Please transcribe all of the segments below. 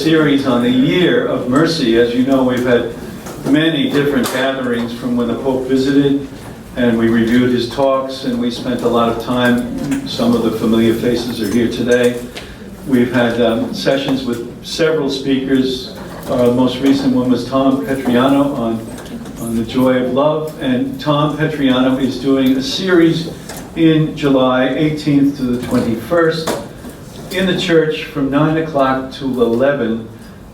series on the Year of Mercy. As you know, we've had many different gatherings from when the Pope visited, and we reviewed his talks, and we spent a lot of time. Some of the familiar faces are here today. We've had sessions with several speakers. Our most recent one was Tom Petriano on the joy of love, and Tom Petriano is doing a series in July 18th to the 21st in the church from 9 o'clock to 11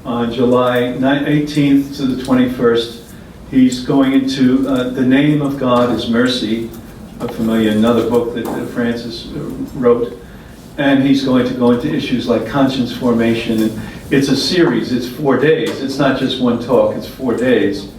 on July 18th to the 21st. He's going into The Name of God is Mercy, a familiar, another book that Francis wrote. And he's going to go into issues like conscience formation. And it's a series, it's 4 days. It's not just one talk, it's 4 days.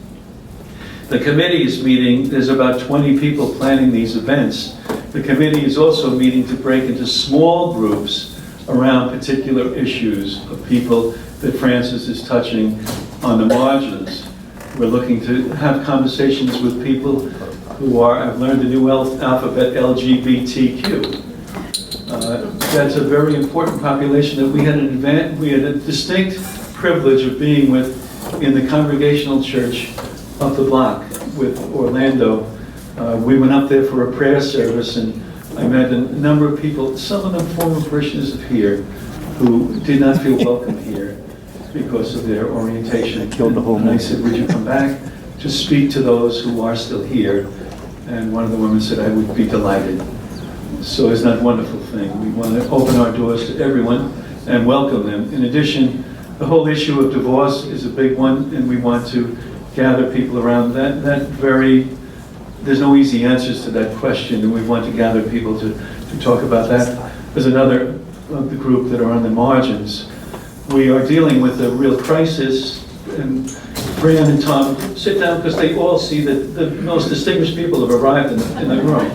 The committee is meeting, there's about 20 people planning these events. The committee is also meeting to break into small groups around particular issues of people that Francis is touching on the margins. We're looking to have conversations with people who are, I've learned the new alphabet, LGBTQ. That's a very important population that we had a distinct privilege of being with in the Congregational Church up the block with Orlando. We went up there for a prayer service, and I met a number of people, some of them former parishioners of here, who did not feel welcome here because of their orientation. And I said, would you come back to speak to those who are still here? And one of the women said, I would be delighted. So isn't that a wonderful thing? We want to open our doors to everyone and welcome them. In addition, the whole issue of divorce is a big one, and we want to gather people around that. There's no easy answers to that question, and we want to gather people to talk about that. There's another of the group that are on the margins. We are dealing with a real crisis, and Fran and Tom, sit down, because they all see that the most distinguished people have arrived in the room.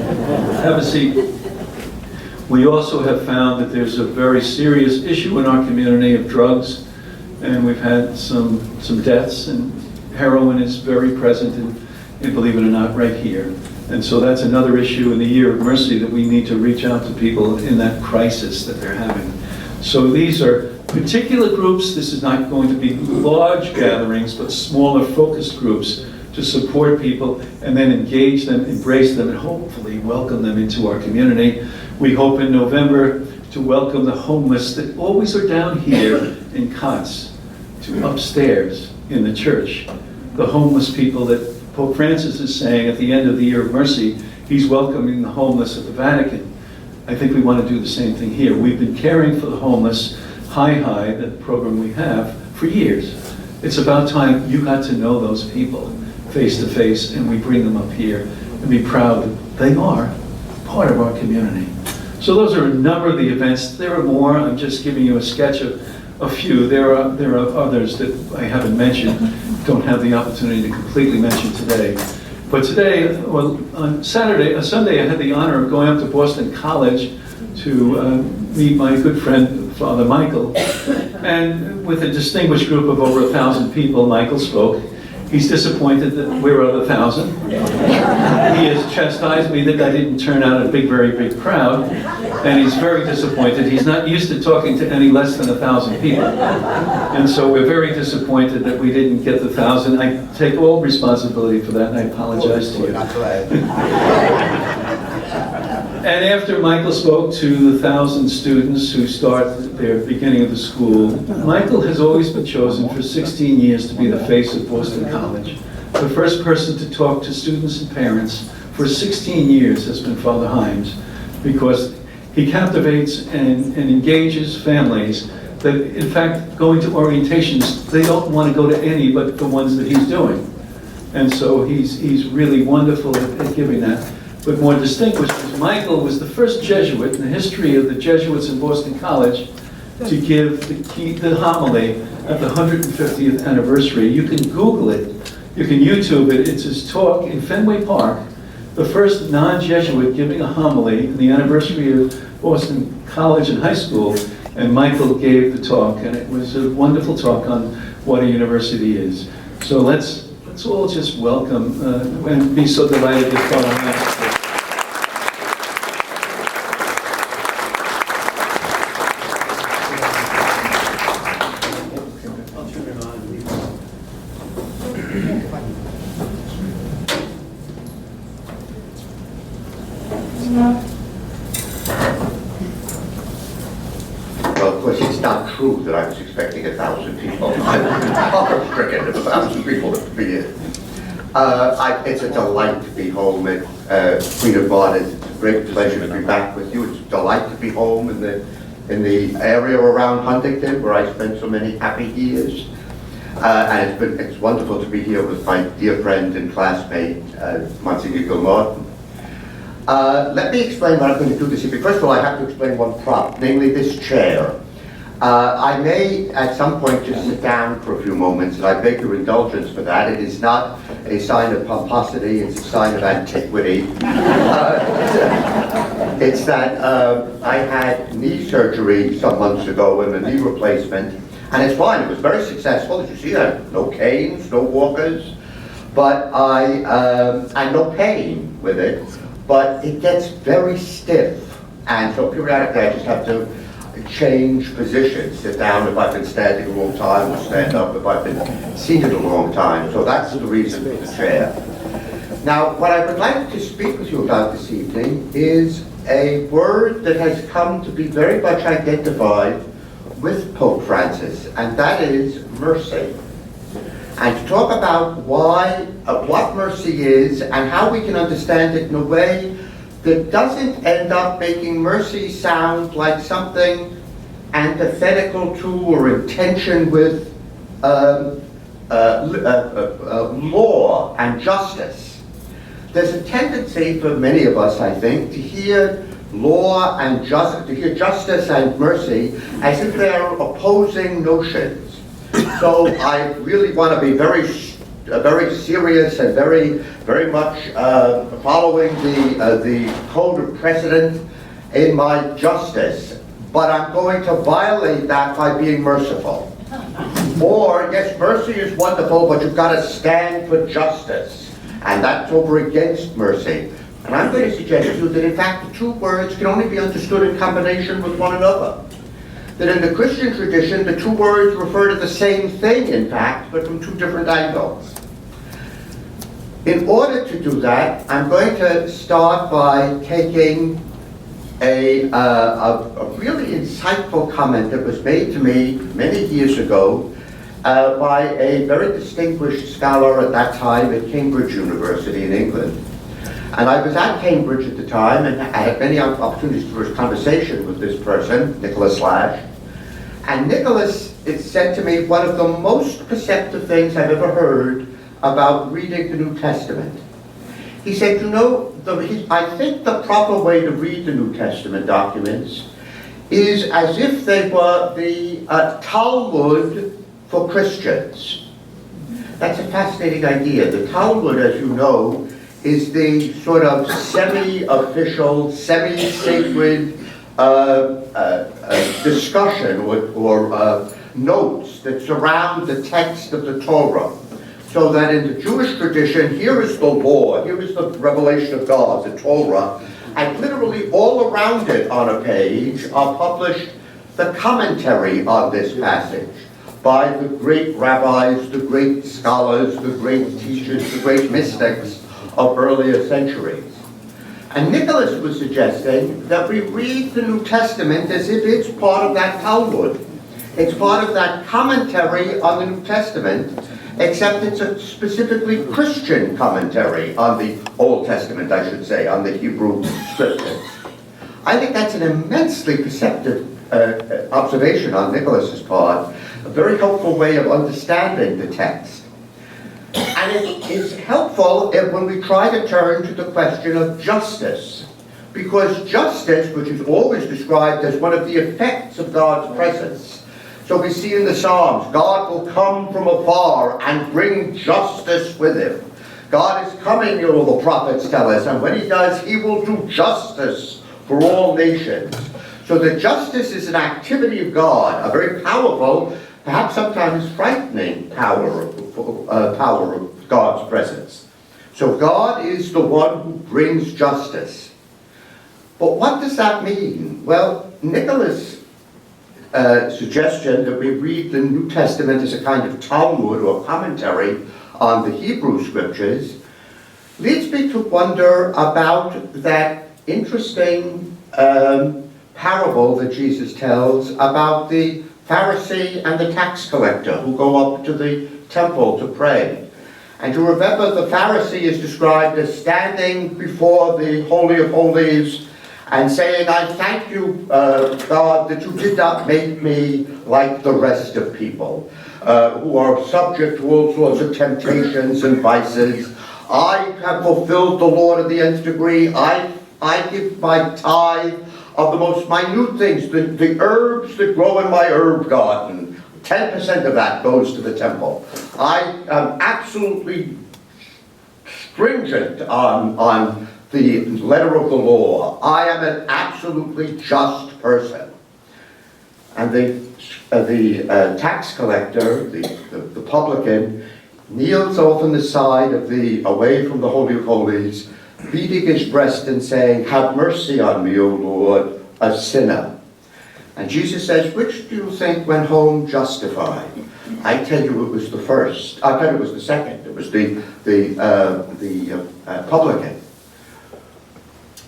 Have a seat. We also have found that there's a very serious issue in our community of drugs, and we've had some deaths, and heroin is very present and believe it or not, right here. And so that's another issue in the Year of Mercy that we need to reach out to people in that crisis that they're having. So these are particular groups. This is not going to be large gatherings, but smaller focused groups to support people and then engage them, embrace them, and hopefully welcome them into our community. We hope in November to welcome the homeless that always are down here in cots to upstairs in the church. The homeless people that Pope Francis is saying at the end of the Year of Mercy, he's welcoming the homeless at the Vatican. I think we want to do the same thing here. We've been caring for the homeless, the program we have, for years. It's about time you got to know those people face to face, and we bring them up here and be proud that they are part of our community. So those are a number of the events. There are more. I'm just giving you a sketch of a few. There are others that I haven't mentioned, don't have the opportunity to completely mention today. But today, well, on Sunday, I had the honor of going up to Boston College to meet my good friend, Father Michael. And with a distinguished group of over 1,000 people, Michael spoke. He's disappointed that we're at 1,000. He has chastised me that I didn't turn out a very big crowd, and he's very disappointed. He's not used to talking to any less than 1,000 people. And so we're very disappointed that we didn't get the 1,000. I take all responsibility for that, and I apologize to you. And after Michael spoke to the 1,000 students who start their beginning of the school, Michael has always been chosen for 16 years to be the face of Boston College. The first person to talk to students and parents for 16 years has been Father Himes, because he captivates and engages families that, in fact, going to orientations, they don't want to go to any but the ones that he's doing. And so he's really wonderful at giving that. But more distinguished is Michael was the first Jesuit in the history of the Jesuits in Boston College to give the homily at the 150th anniversary. You can Google it, you can YouTube it. It's his talk in Fenway Park, the first non-Jesuit giving a homily in the anniversary of Boston College and high school. And Michael gave the talk, and it was a wonderful talk on what a university is. So let's all just welcome and be so delighted that Father Himes. Well, of course, it's not true that I was expecting 1,000 people. I'm horror-stricken if 1,000 people to be here. It's a delight to be home at Queen of Martyrs. It's a great pleasure to be back with you. It's a delight to be home in the area around Huntington, where I spent so many happy years. And it's wonderful to be here with my dear friend and classmate, Monsignor Gilmartin. Let me explain what I'm going to do this evening. First of all, I have to explain one prop, namely this chair. I may, at some point, just sit down for a few moments, and I beg your indulgence for that. It is not a sign of pomposity, it's a sign of antiquity. It's that I had knee surgery some months ago and a knee replacement, and it's fine. It was very successful. As you see, I have no canes, no walkers, but and no pain with it, but it gets very stiff, and so periodically I just have to change positions, sit down if I've been standing a long time, or stand up if I've been seated a long time. So that's the reason for the chair. Now, what I would like to speak with you about this evening is a word that has come to be very much identified with Pope Francis, and that is mercy. And to talk about what mercy is and how we can understand it in a way that doesn't end up making mercy sound like something antithetical to or in tension with law and justice. There's a tendency for many of us, I think, to hear law and justice and mercy as if they're opposing notions. So I really want to be very serious and very much following the code of precedent in my justice, but I'm going to violate that by being merciful. Or, yes, mercy is wonderful, but you've got to stand for justice, and that's over against mercy. And I'm going to suggest to you that, in fact, the two words can only be understood in combination with one another. That in the Christian tradition, the two words refer to the same thing, in fact, but from two different angles. In order to do that, I'm going to start by taking a really insightful comment that was made to me many years ago by a very distinguished scholar at that time at Cambridge University in England. And I was at Cambridge at the time, and I had many opportunities for a conversation with this person, Nicholas Lash. And Nicholas, it said to me, one of the most perceptive things I've ever heard about reading the New Testament. He said, you know, I think the proper way to read the New Testament documents is as if they were the Talmud for Christians. That's a fascinating idea. The Talmud, as you know, is the sort of semi-official, semi-sacred discussion or notes that surround the text of the Torah. So that in the Jewish tradition, here is the law, here is the revelation of God, the Torah, and literally all around it on a page are published the commentary on this passage by the great rabbis, the great scholars, the great teachers, the great mystics of earlier centuries. And Nicholas was suggesting that we read the New Testament as if it's part of that Talmud. It's part of that commentary on the New Testament, except it's a specifically Christian commentary on the Old Testament, I should say, on the Hebrew scriptures. I think that's an immensely perceptive observation on Nicholas's part, a very helpful way of understanding the text. And it is helpful when we try to turn to the question of justice, because justice, which is always described as one of the effects of God's presence. So we see in the Psalms, God will come from afar and bring justice with him. God is coming, you know, the prophets tell us, and when he does, he will do justice for all nations. So that justice is an activity of God, a very powerful, perhaps sometimes frightening power of God's presence. So God is the one who brings justice. But what does that mean? Well, Nicholas' suggestion that we read the New Testament as a kind of Talmud or commentary on the Hebrew scriptures leads me to wonder about that interesting parable that Jesus tells about the Pharisee and the tax collector who go up to the temple to pray. And you remember the Pharisee is described as standing before the Holy of Holies and saying, I thank you, God, that you did not make me like the rest of people, who are subject to all sorts of temptations and vices. I have fulfilled the law to the nth degree. I give my tithe of the most minute things, the herbs that grow in my herb garden. 10% of that goes to the temple. I am absolutely stringent on the letter of the law. I am an absolutely just person. And the tax collector, the publican, kneels off on the side of away from the Holy of Holies, beating his breast and saying, have mercy on me, O Lord, a sinner. And Jesus says, which do you think went home justified? I tell you it was the first. I tell you it was the second. It was the publican.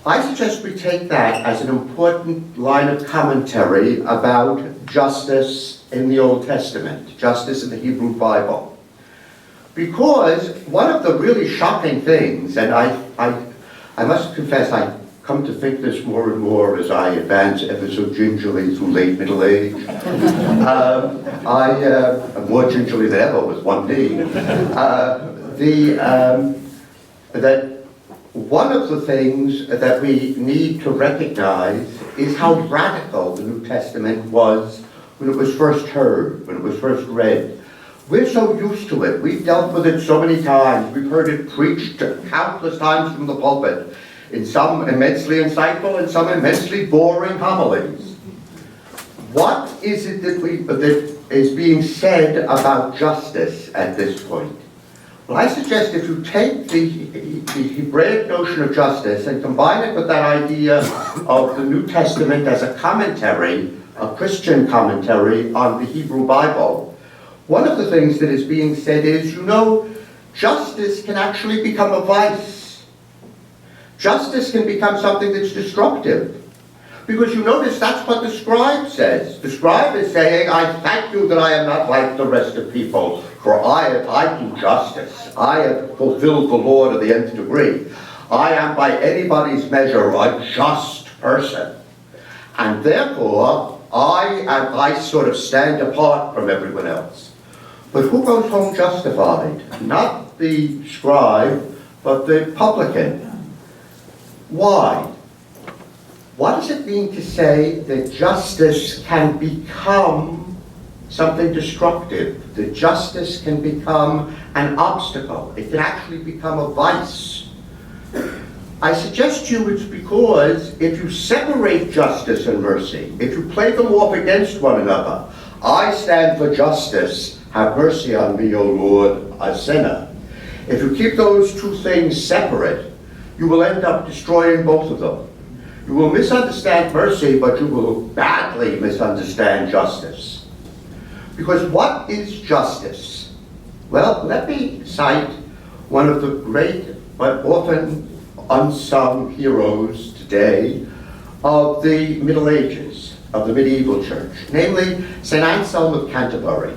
I suggest we take that as an important line of commentary about justice in the Old Testament, justice in the Hebrew Bible. Because one of the really shocking things, and I must confess I come to think this more and more as I advance ever so gingerly through late middle age. I'm more gingerly than ever with one knee. That one of the things that we need to recognize is how radical the New Testament was when it was first heard, when it was first read. We're so used to it. We've dealt with it so many times. We've heard it preached countless times from the pulpit, in some immensely insightful and some immensely boring homilies. What is it that is being said about justice at this point? Well, I suggest if you take the Hebraic notion of justice and combine it with that idea of the New Testament as a commentary, a Christian commentary on the Hebrew Bible, one of the things that is being said is, justice can actually become a vice. Justice can become something that's destructive. Because you notice that's what the scribe says. The scribe is saying, I thank you that I am not like the rest of people, for I do justice. I have fulfilled the law to the nth degree. I am by anybody's measure a just person. And therefore, I sort of stand apart from everyone else. But who goes home justified? Not the scribe, but the publican. Why? What does it mean to say that justice can become something destructive? That justice can become an obstacle? It can actually become a vice? I suggest to you it's because if you separate justice and mercy, if you play them off against one another, I stand for justice, have mercy on me, O Lord, a sinner. If you keep those two things separate, you will end up destroying both of them. You will misunderstand mercy, but you will badly misunderstand justice. Because what is justice? Well, let me cite one of the great, but often unsung heroes today of the Middle Ages, of the medieval church, namely St. Anselm of Canterbury.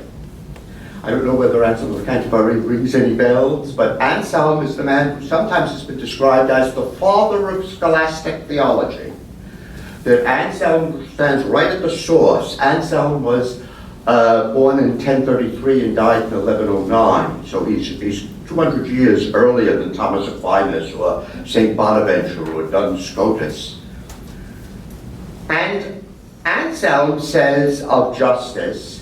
I don't know whether Anselm of Canterbury rings any bells, but Anselm is the man who sometimes has been described as the father of scholastic theology. That Anselm stands right at the source. Anselm was born in 1033 and died in 1109, so he's 200 years earlier than Thomas Aquinas or St. Bonaventure or Duns Scotus. And Anselm says of justice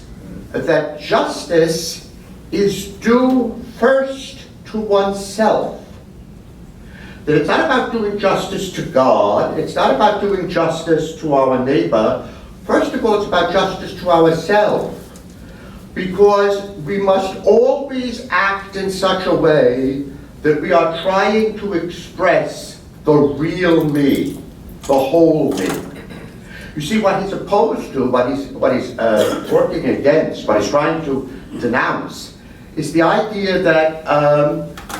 that justice is due first to oneself. That it's not about doing justice to God, it's not about doing justice to our neighbor. First of all, it's about justice to ourselves. Because we must always act in such a way that we are trying to express the real me, the whole me. You see, what he's opposed to, what he's working against, what he's trying to denounce, is the idea that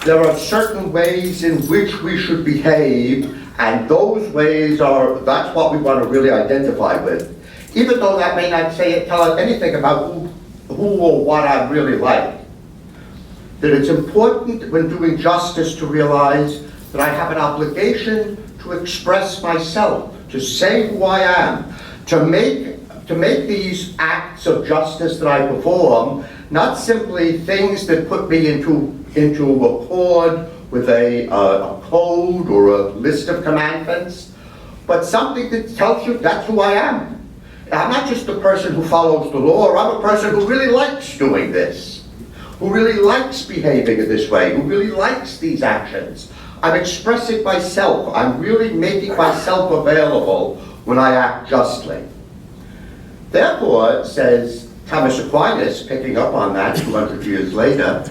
there are certain ways in which we should behave, and those ways that's what we want to really identify with. Even though that may not tell us anything about who or what I'm really like. That it's important when doing justice to realize that I have an obligation to express myself, to say who I am, to make these acts of justice that I perform not simply things that put me into accord with a code or a list of commandments, but something that tells you that's who I am. I'm not just a person who follows the law, I'm a person who really likes doing this, who really likes behaving in this way, who really likes these actions. I'm expressing myself. I'm really making myself available when I act justly. Therefore, says Thomas Aquinas, picking up on that 200 years later,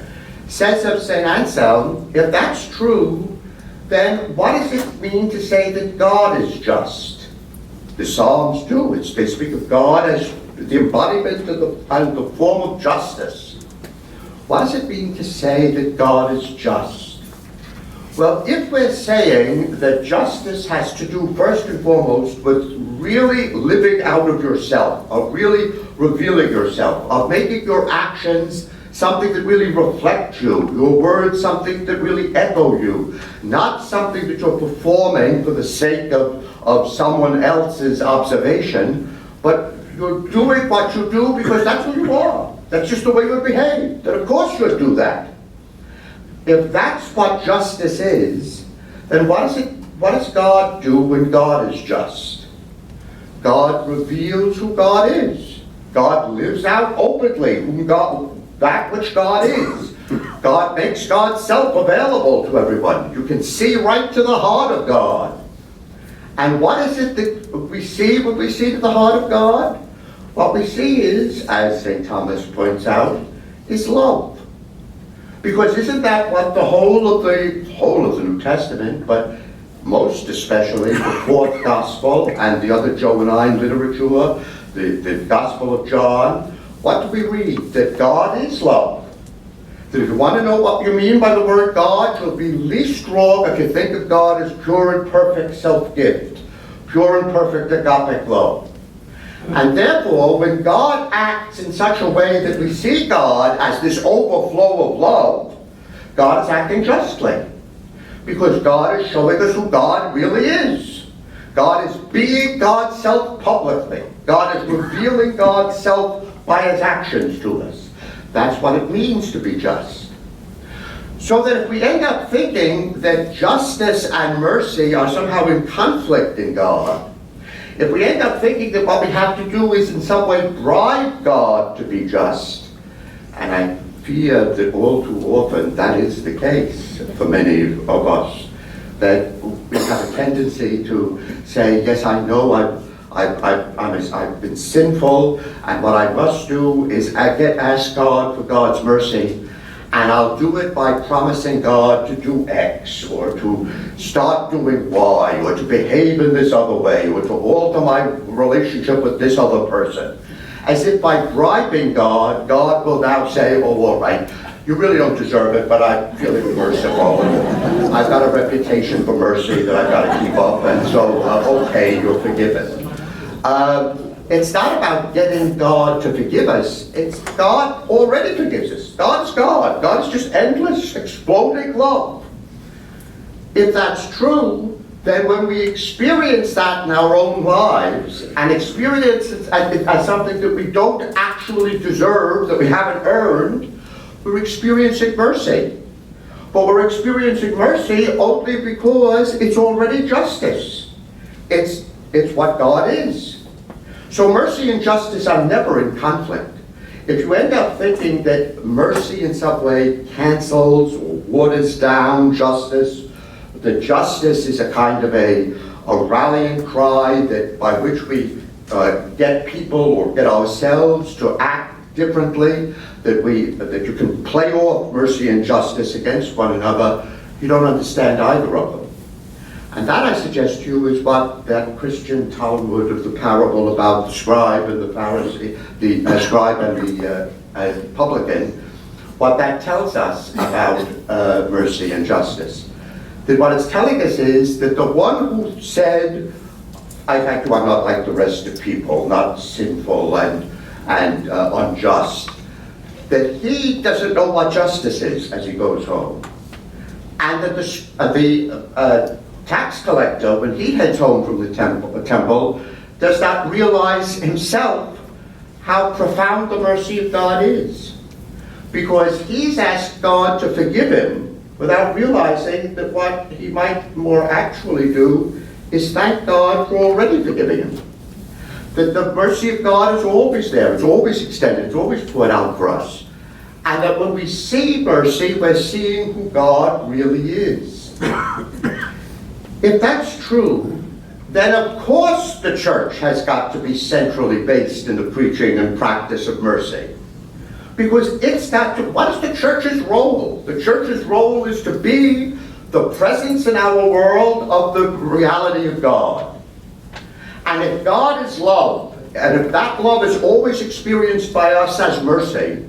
says of St. Anselm, if that's true, then what does it mean to say that God is just? The Psalms do. They speak of God as the embodiment and the form of justice. What does it mean to say that God is just? Well, if we're saying that justice has to do first and foremost with really living out of yourself, of really revealing yourself, of making your actions something that really reflect you, your words something that really echo you, not something that you're performing for the sake of someone else's observation, but you're doing what you do because that's who you are. That's just the way you behave. Then of course you'll do that. If that's what justice is, then what does God do when God is just? God reveals who God is. God lives out openly that which God is. God makes God's self available to everyone. You can see right to the heart of God. And what is it that we see when we see to the heart of God? What we see is, as St. Thomas points out, is love. Because isn't that what the whole of the New Testament, but most especially the fourth gospel and the other Johannine literature, the Gospel of John, what do we read? That God is love. That if you want to know what you mean by the word God, you'll be least wrong if you think of God as pure and perfect self-gift, pure and perfect agapic love. And therefore, when God acts in such a way that we see God as this overflow of love, God is acting justly. Because God is showing us who God really is. God is being God's self publicly. God is revealing God's self by his actions to us. That's what it means to be just. So that if we end up thinking that justice and mercy are somehow in conflict in God, if we end up thinking that what we have to do is in some way bribe God to be just, and I fear that all too often that is the case for many of us, that we have a tendency to say, yes, I know I've been sinful, and what I must do is ask God for God's mercy, and I'll do it by promising God to do X, or to start doing Y, or to behave in this other way, or to alter my relationship with this other person. As if by bribing God, God will now say, oh, all right, you really don't deserve it, but I'm feeling merciful. I've got a reputation for mercy that I've got to keep up, and so, okay, you're forgiven. It's not about getting God to forgive us. It's God already forgives us. God is God. God is just endless, exploding love. If that's true, then when we experience that in our own lives, and experience it as something that we don't actually deserve, that we haven't earned, we're experiencing mercy. But we're experiencing mercy only because it's already justice. It's what God is. So mercy and justice are never in conflict. If you end up thinking that mercy in some way cancels or waters down justice, that justice is a kind of a rallying cry that by which we get people or get ourselves to act differently, that you can play off mercy and justice against one another, you don't understand either of them. And that, I suggest to you, is what that Christian Talmud of the parable about the scribe and the Pharisee, the scribe and the publican, what that tells us about mercy and justice. That what it's telling us is that the one who said, I thank you, I'm not like the rest of people, not sinful and unjust, that he doesn't know what justice is as he goes home. And that the tax collector, when he heads home from the temple, does not realize himself how profound the mercy of God is. Because he's asked God to forgive him without realizing that what he might more actually do is thank God for already forgiving him. That the mercy of God is always there, it's always extended, it's always poured out for us. And that when we see mercy, we're seeing who God really is. If that's true, then of course the church has got to be centrally based in the preaching and practice of mercy. Because it's got to, what is the church's role? The church's role is to be the presence in our world of the reality of God. And if God is love, and if that love is always experienced by us as mercy,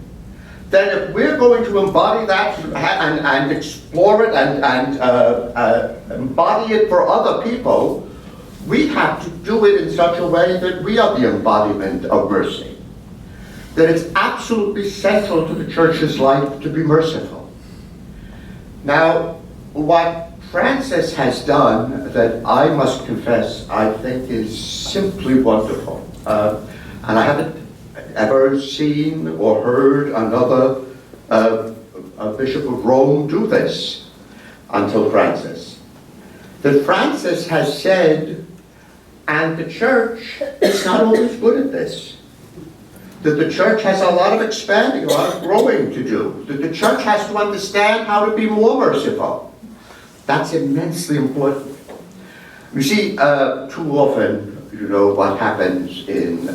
then if we're going to embody that and explore it and embody it for other people, we have to do it in such a way that we are the embodiment of mercy. That it's absolutely central to the church's life to be merciful. Now, what Francis has done that I must confess I think is simply wonderful. And I haven't ever seen or heard another Bishop of Rome do this until Francis. That Francis has said, and the church is not always good at this, that the church has a lot of expanding, a lot of growing to do, that the church has to understand how to be more merciful. That's immensely important. You see, too often, you know, what happens in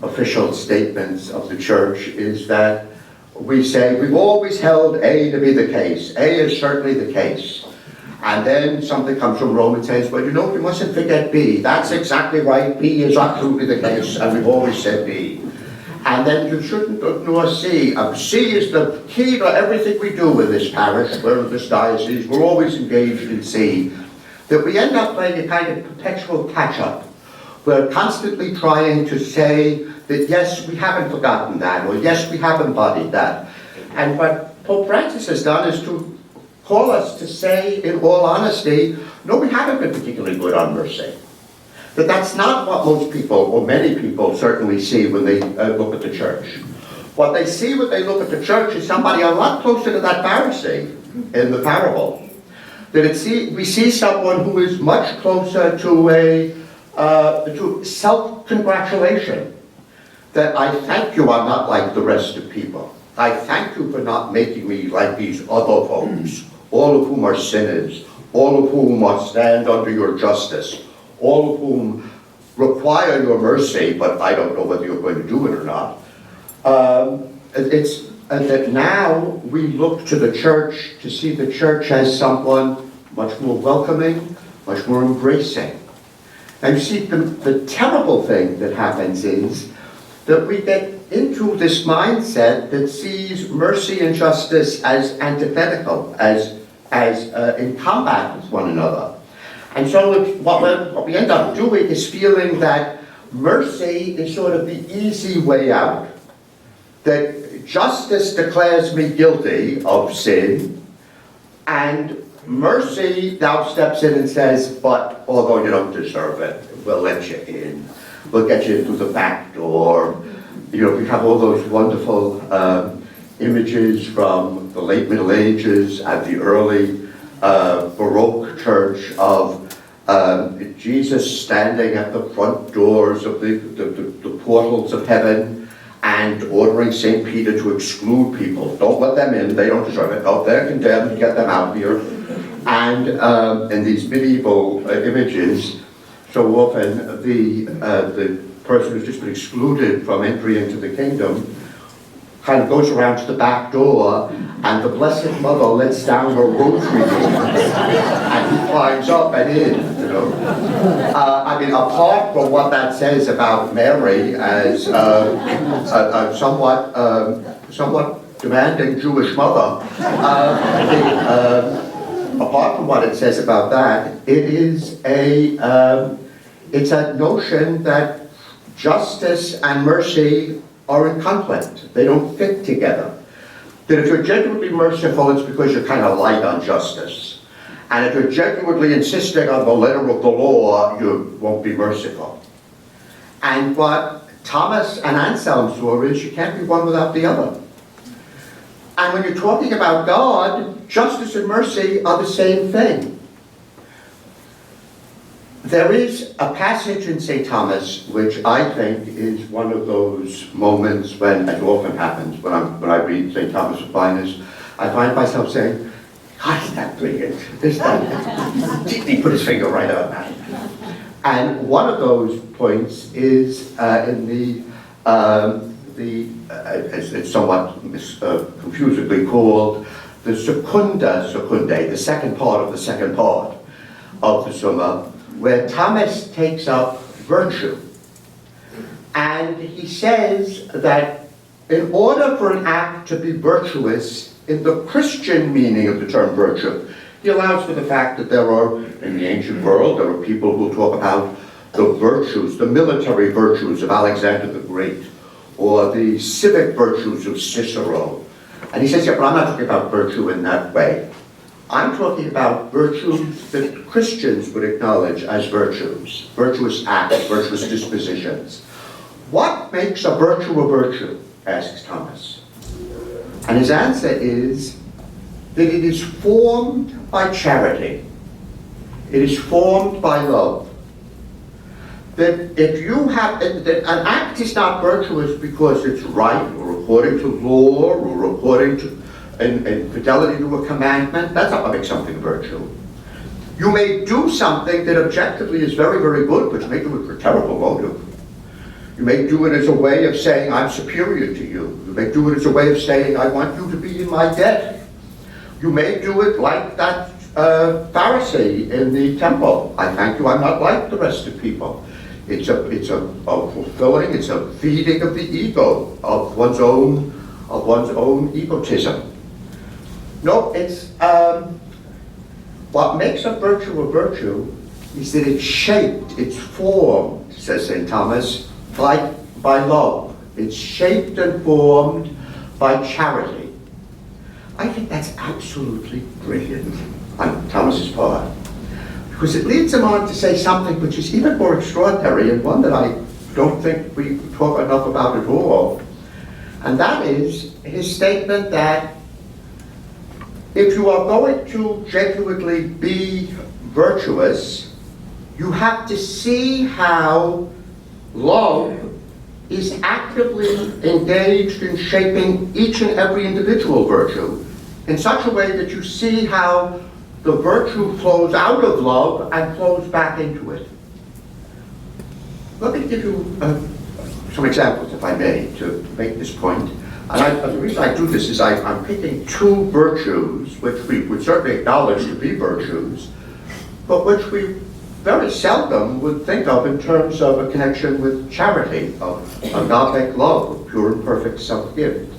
official statements of the church is that we say, we've always held A to be the case. A is certainly the case. And then something comes from Rome and says, well, you know, we mustn't forget B. That's exactly right. B is absolutely the case, and we've always said B. And then you shouldn't ignore C. C is the key to everything we do in this parish, or in this diocese. We're always engaged in C. That we end up playing a kind of perpetual catch-up. We're constantly trying to say that, yes, we haven't forgotten that, or yes, we have embodied that. And what Pope Francis has done is to call us to say, in all honesty, no, we haven't been particularly good on mercy. That that's not what most people, or many people, certainly see when they look at the church. What they see when they look at the church is somebody a lot closer to that Pharisee in the parable. That we see someone who is much closer to self-congratulation. That I thank you I'm not like the rest of people. I thank you for not making me like these other folks, all of whom are sinners, all of whom must stand under your justice, all of whom require your mercy, but I don't know whether you're going to do it or not. And that now we look to the church to see the church as someone much more welcoming, much more embracing. And you see, the terrible thing that happens is that we get into this mindset that sees mercy and justice as antithetical, as in combat with one another. And so what we end up doing is feeling that mercy is sort of the easy way out. That justice declares me guilty of sin, and mercy now steps in and says, but although you don't deserve it, we'll let you in. We'll get you in through the back door. You know, we have all those wonderful images from the late Middle Ages and the early Baroque church of Jesus standing at the front doors of the portals of heaven and ordering St. Peter to exclude people. Don't let them in, they don't deserve it. Oh, they're condemned, get them out here. And in these medieval images, so often the person who's just been excluded from entry into the kingdom kind of goes around to the back door, and the Blessed Mother lets down her rosary and he climbs up and in, you know. I mean, apart from what that says about Mary as a somewhat demanding Jewish mother, apart from what it says about that, it's a notion that justice and mercy are in conflict. They don't fit together. That if you're genuinely merciful, it's because you're kind of light on justice. And if you're genuinely insisting on the letter of the law, you won't be merciful. And what Thomas and Anselm saw is you can't be one without the other. And when you're talking about God, justice and mercy are the same thing. There is a passage in St. Thomas which I think is one of those moments when, as often happens when I read St. Thomas Aquinas, I find myself saying, God, isn't that brilliant? He put his finger right on that. And one of those points is in it's somewhat confusedly called the secundae, the second part of the second part of the Summa, where Thomas takes up virtue. And he says that in order for an act to be virtuous, in the Christian meaning of the term virtue, he allows for the fact that there are, in the ancient world, there are people who talk about the virtues, the military virtues of Alexander the Great, or the civic virtues of Cicero. And he says, yeah, but I'm not talking about virtue in that way. I'm talking about virtues that Christians would acknowledge as virtues, virtuous acts, virtuous dispositions. What makes a virtue, asks Thomas. And his answer is that it is formed by charity. It is formed by love. That if you have, that an act is not virtuous because it's right, or according to law, or according to in fidelity to a commandment, that's not what makes something a virtue. You may do something that objectively is very, very good, but you may do it for a terrible motive. You may do it as a way of saying, I'm superior to you. You may do it as a way of saying, I want you to be in my debt. You may do it like that Pharisee in the temple. I thank you, I'm not like the rest of people. It's a fulfilling, it's a feeding of the ego, of one's own egotism. No, it's what makes a virtue is that it's shaped, it's formed, says St. Thomas, by love. It's shaped and formed by charity. I think that's absolutely brilliant on Thomas's part, because it leads him on to say something which is even more extraordinary, and one that I don't think we talk enough about at all, and that is his statement that if you are going to genuinely be virtuous, you have to see how love is actively engaged in shaping each and every individual virtue in such a way that you see how the virtue flows out of love and flows back into it. Let me give you some examples, if I may, to make this point. And the reason I do this is I'm picking two virtues, which we would certainly acknowledge to be virtues, but which we very seldom would think of in terms of a connection with charity, of agapic love, of pure and perfect self-gift.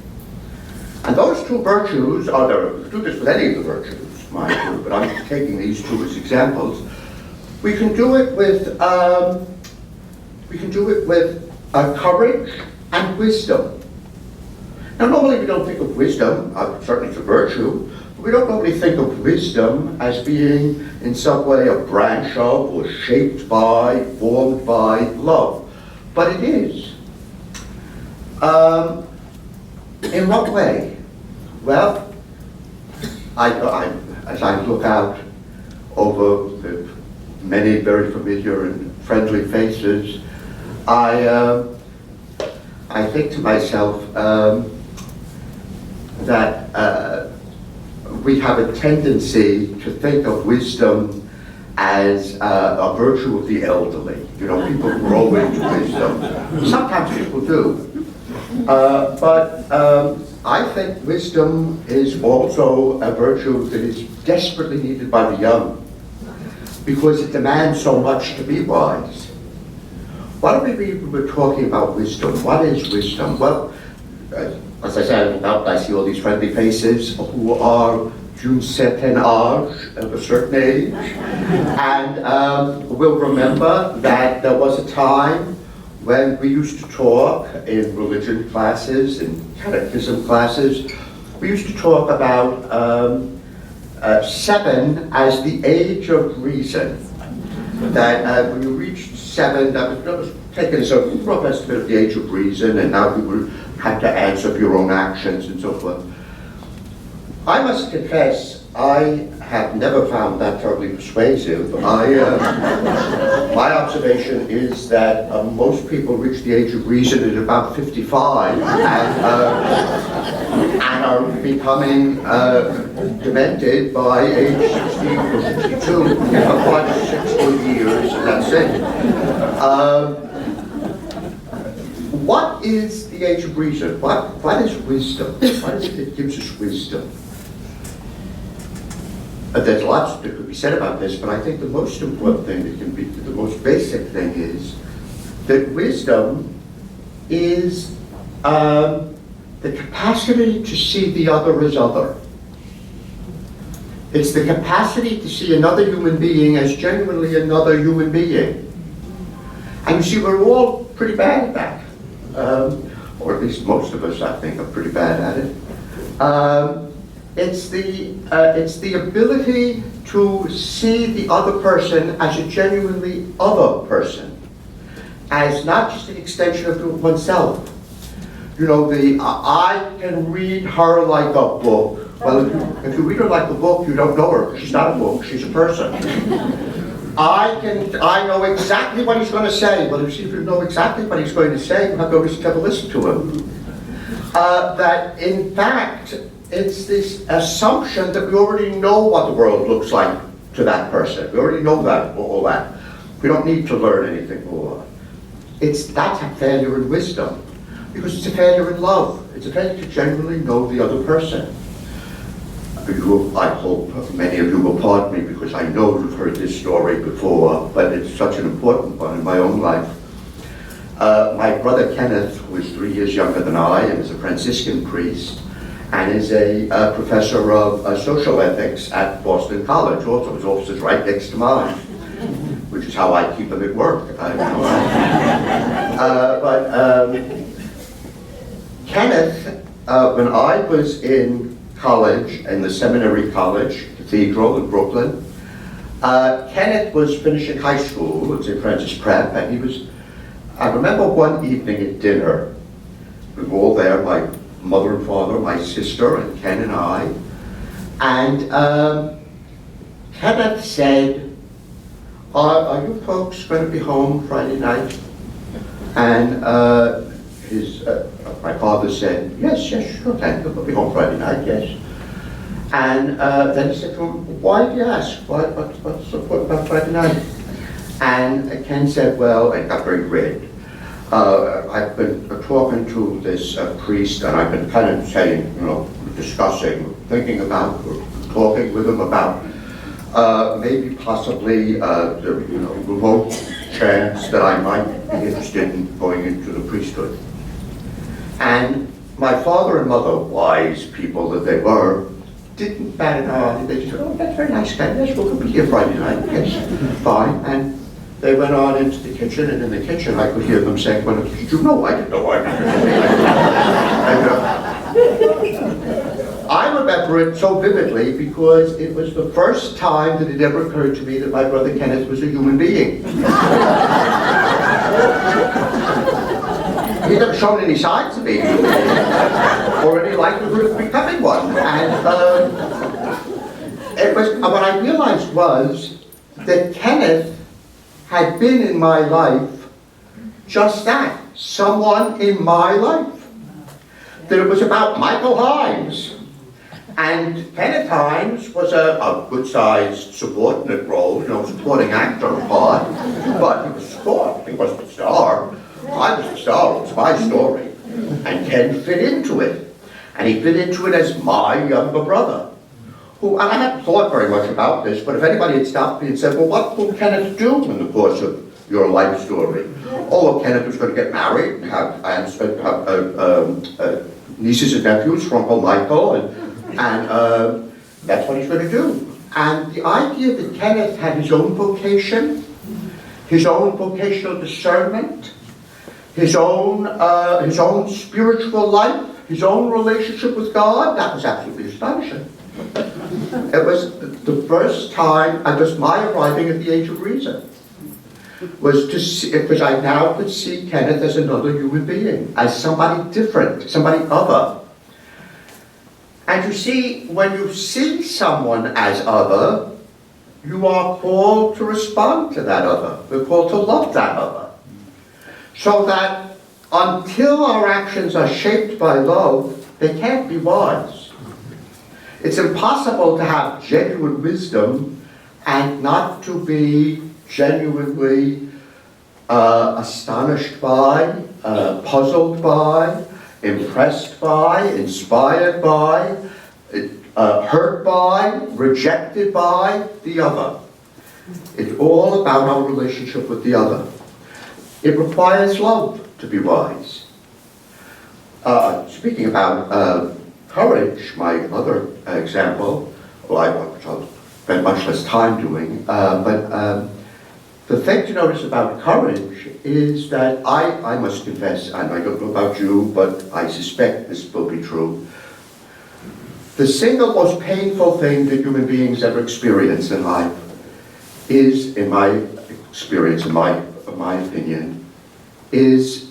And those two virtues are there. We can do this with any of the virtues, mind you, but I'm taking these two as examples. We can do it with courage and wisdom. Now, normally we don't think of wisdom, certainly it's a virtue, but we don't normally think of wisdom as being in some way a branch of, or shaped by, formed by love. But it is. In what way? Well, as I look out over the many very familiar and friendly faces, I think to myself that we have a tendency to think of wisdom as a virtue of the elderly. You know, people grow into wisdom. Sometimes people do. But I think wisdom is also a virtue that is desperately needed by the young, because it demands so much to be wise. Why don't we be talking about wisdom? What is wisdom? Well, as I said, I see all these friendly faces who are d'une certaine âge, of a certain age, and will remember that there was a time when we used to talk in religion classes, in catechism classes. We used to talk about 7 as the age of reason. That when you reached 7, that was taken as a rough estimate of the age of reason, and now people had to answer for your own actions and so forth. I must confess, I have never found that terribly persuasive. My observation is that most people reach the age of reason at about 55 and are becoming demented by age 60 or 62, 5 or 6 good years, and that's it. What is the age of reason? What is wisdom? What is it that gives us wisdom? There's lots that could be said about this, but I think the most important thing that can be, the most basic thing is that wisdom is the capacity to see the other as other. It's the capacity to see another human being as genuinely another human being. And you see, we're all pretty bad at that. Or at least most of us, I think, are pretty bad at it. It's the ability to see the other person as a genuinely other person, as not just an extension of oneself. You know, I can read her like a book. Well, if you read her like a book, you don't know her. She's not a book, she's a person. I know exactly what he's going to say. Well, if you know exactly what he's going to say, you have to listen to him. That in fact, it's this assumption that we already know what the world looks like to that person. We already know that, all that. We don't need to learn anything more. That's a failure in wisdom, because it's a failure in love. It's a failure to genuinely know the other person. I hope many of you will pardon me, because I know you've heard this story before, but it's such an important one in my own life. My brother Kenneth was 3 years younger than I, and is a Franciscan priest, and is a professor of social ethics at Boston College. Also, his office is right next to mine, which is how I keep him at work. Kenneth, when I was in college, in the seminary college, Cathedral in Brooklyn, Kenneth was finishing high school at St. Francis Prep, and I remember one evening at dinner, we were all there, my mother and father, my sister, and Ken and I, and Kenneth said, are you folks going to be home Friday night? And my father said, yes, sure, Ken, we'll be home Friday night, yes. And then he said to him, why do you ask? What's so important about Friday night? And Ken said, well, and got very red. I've been talking to this priest, and I've been kind of saying, discussing, thinking about, talking with him about maybe possibly the remote chance that I might be interested in going into the priesthood. And my father and mother, wise people that they were, didn't bat an eye. They just said, oh, that's very nice, Ken. Yes, we'll be here Friday night. Yes, fine. And they went on into the kitchen, and in the kitchen I could hear them saying, well, did you know? I didn't know. I remember it so vividly because it was the first time that it ever occurred to me that my brother Kenneth was a human being. He never shown any signs of being a human being, or any likelihood of becoming one. And what I realized was that Kenneth had been in my life just that, someone in my life. That it was about Michael Himes. And Kenneth Himes was a good-sized subordinate role, supporting actor part, but he was sport, he wasn't the star. I was the star, it was my story. And Ken fit into it. And he fit into it as my younger brother. And I hadn't thought very much about this, but if anybody had stopped me and said, well, what will Kenneth do in the course of your life story? Oh, well, Kenneth was going to get married, have nieces and nephews from Uncle Michael, and that's what he's going to do. And the idea that Kenneth had his own vocation, his own vocational discernment, his own spiritual life, his own relationship with God, that was absolutely astonishing. It was the first time, and just my arriving at the age of reason, was to see, because I now could see Kenneth as another human being, as somebody different, somebody other. And you see, when you see someone as other, you are called to respond to that other. We're called to love that other. So that until our actions are shaped by love, they can't be wise. It's impossible to have genuine wisdom and not to be genuinely astonished by, puzzled by, impressed by, inspired by, hurt by, rejected by the other. It's all about our relationship with the other. It requires love to be wise. Speaking about courage, my other example, which I'll spend much less time doing, but the thing to notice about courage is that I must confess, and I don't know about you, but I suspect this will be true, the single most painful thing that human beings ever experience in life is, in my experience, in my opinion, is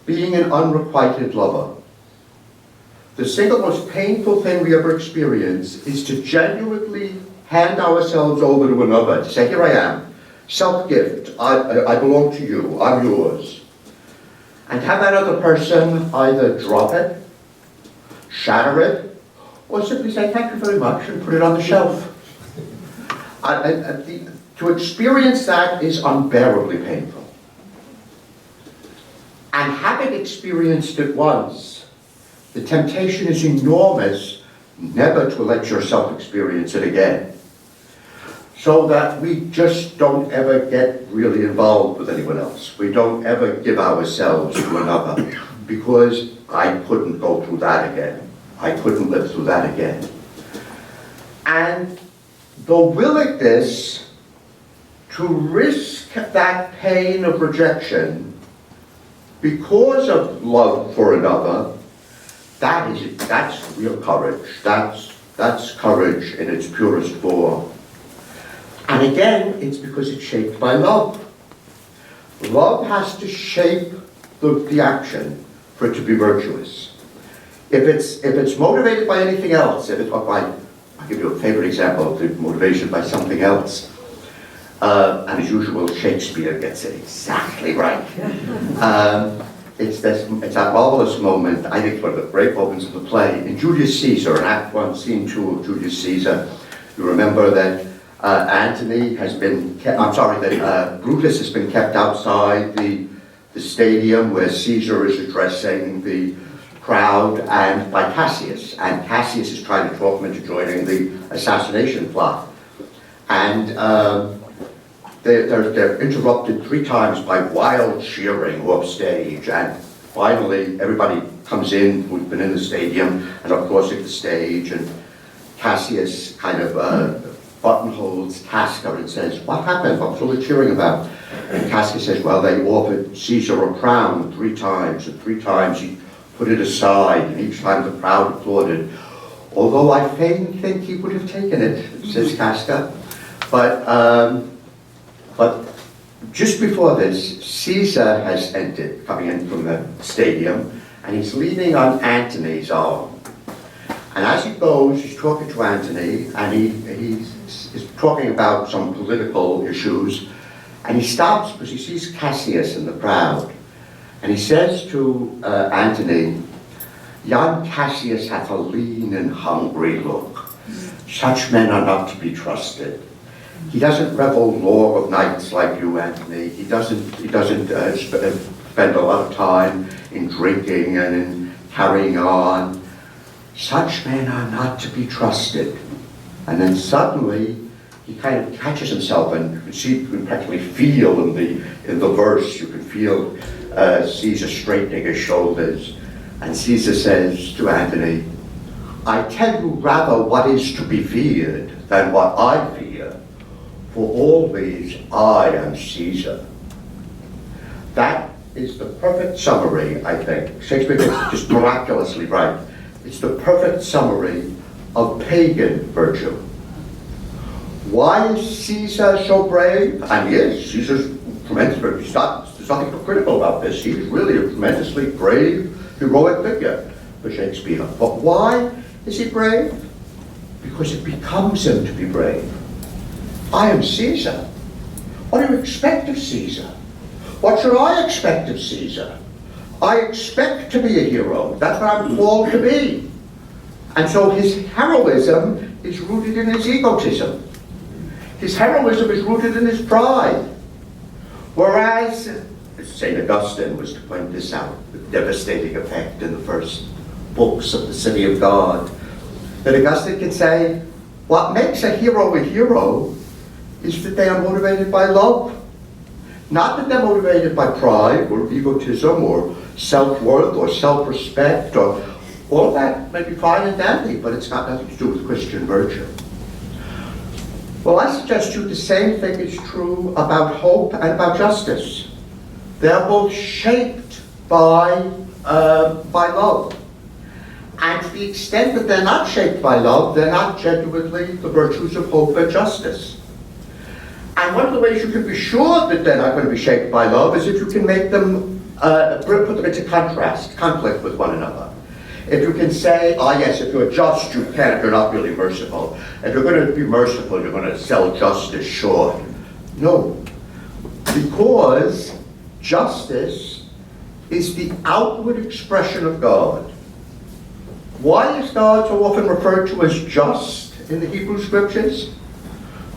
being an unrequited lover. The single most painful thing we ever experience is to genuinely hand ourselves over to another, to say, here I am, self-gift, I belong to you, I'm yours. And have that other person either drop it, shatter it, or simply say thank you very much and put it on the shelf. To experience that is unbearably painful. And having experienced it once, the temptation is enormous never to let yourself experience it again. So that we just don't ever get really involved with anyone else. We don't ever give ourselves to another, because I couldn't go through that again. I couldn't live through that again. And the willingness to risk that pain of rejection because of love for another, that's real courage. That's courage in its purest form. And again, it's because it's shaped by love. Love has to shape the action for it to be virtuous. If it's motivated by anything else, I'll give you a favorite example of the motivation by something else. And as usual, Shakespeare gets it exactly right. It's that marvelous moment, I think one of the great moments of the play, in Julius Caesar, in Act 1, Scene 2 of Julius Caesar. You remember that Brutus has been kept outside the stadium where Caesar is addressing the crowd, and by Cassius. And Cassius is trying to talk him into joining the assassination plot. And they're interrupted 3 times by wild cheering off stage, and finally everybody comes in who's been in the stadium, and of course at the stage, and Cassius kind of buttonholes Casca and says, what happened? What's all the cheering about? And Cassius says, well, they offered Caesar a crown 3 times, and 3 times he put it aside, and each time the crowd applauded. Although I fain think he would have taken it, says Casca. But just before this, Caesar has entered, coming in from the stadium, and he's leaning on Antony's arm. And as he goes, he's talking to Antony, and he's talking about some political issues, and he stops because he sees Cassius in the crowd. And he says to Antony, yon Cassius hath a lean and hungry look. Such men are not to be trusted. He doesn't revel lore of knights like you, Antony. He doesn't spend a lot of time in drinking and in carrying on. Such men are not to be trusted. And then suddenly he kind of catches himself, and you can practically feel in the verse, you can feel Caesar straightening his shoulders. And Caesar says to Antony, I tell you rather what is to be feared than what I fear, for always I am Caesar. That is the perfect summary, I think. Shakespeare gets it just miraculously right. It's the perfect summary of pagan virtue. Why is Caesar so brave? And yes, Caesar's tremendous. There's nothing critical about this. He's really a tremendously brave, heroic figure for Shakespeare. But why is he brave? Because it becomes him to be brave. I am Caesar. What do you expect of Caesar? What should I expect of Caesar? I expect to be a hero. That's what I'm called to be. And so his heroism is rooted in his egotism. His heroism is rooted in his pride. Whereas, St. Augustine was to point this out, the devastating effect in the first books of the City of God, that Augustine can say, what makes a hero is that they are motivated by love. Not that they're motivated by pride or egotism or self-worth or self-respect, or all that may be fine and dandy, but it's got nothing to do with Christian virtue. Well, I suggest to you the same thing is true about hope and about justice. They're both shaped by love. And to the extent that they're not shaped by love, they're not genuinely the virtues of hope and justice. And one of the ways you can be sure that they're not going to be shaped by love is if you can make them, put them into conflict with one another. If you can say, yes, if you're just, you're not really merciful. If you're going to be merciful, you're going to sell justice short. No, because justice is the outward expression of God. Why is God so often referred to as just in the Hebrew Scriptures?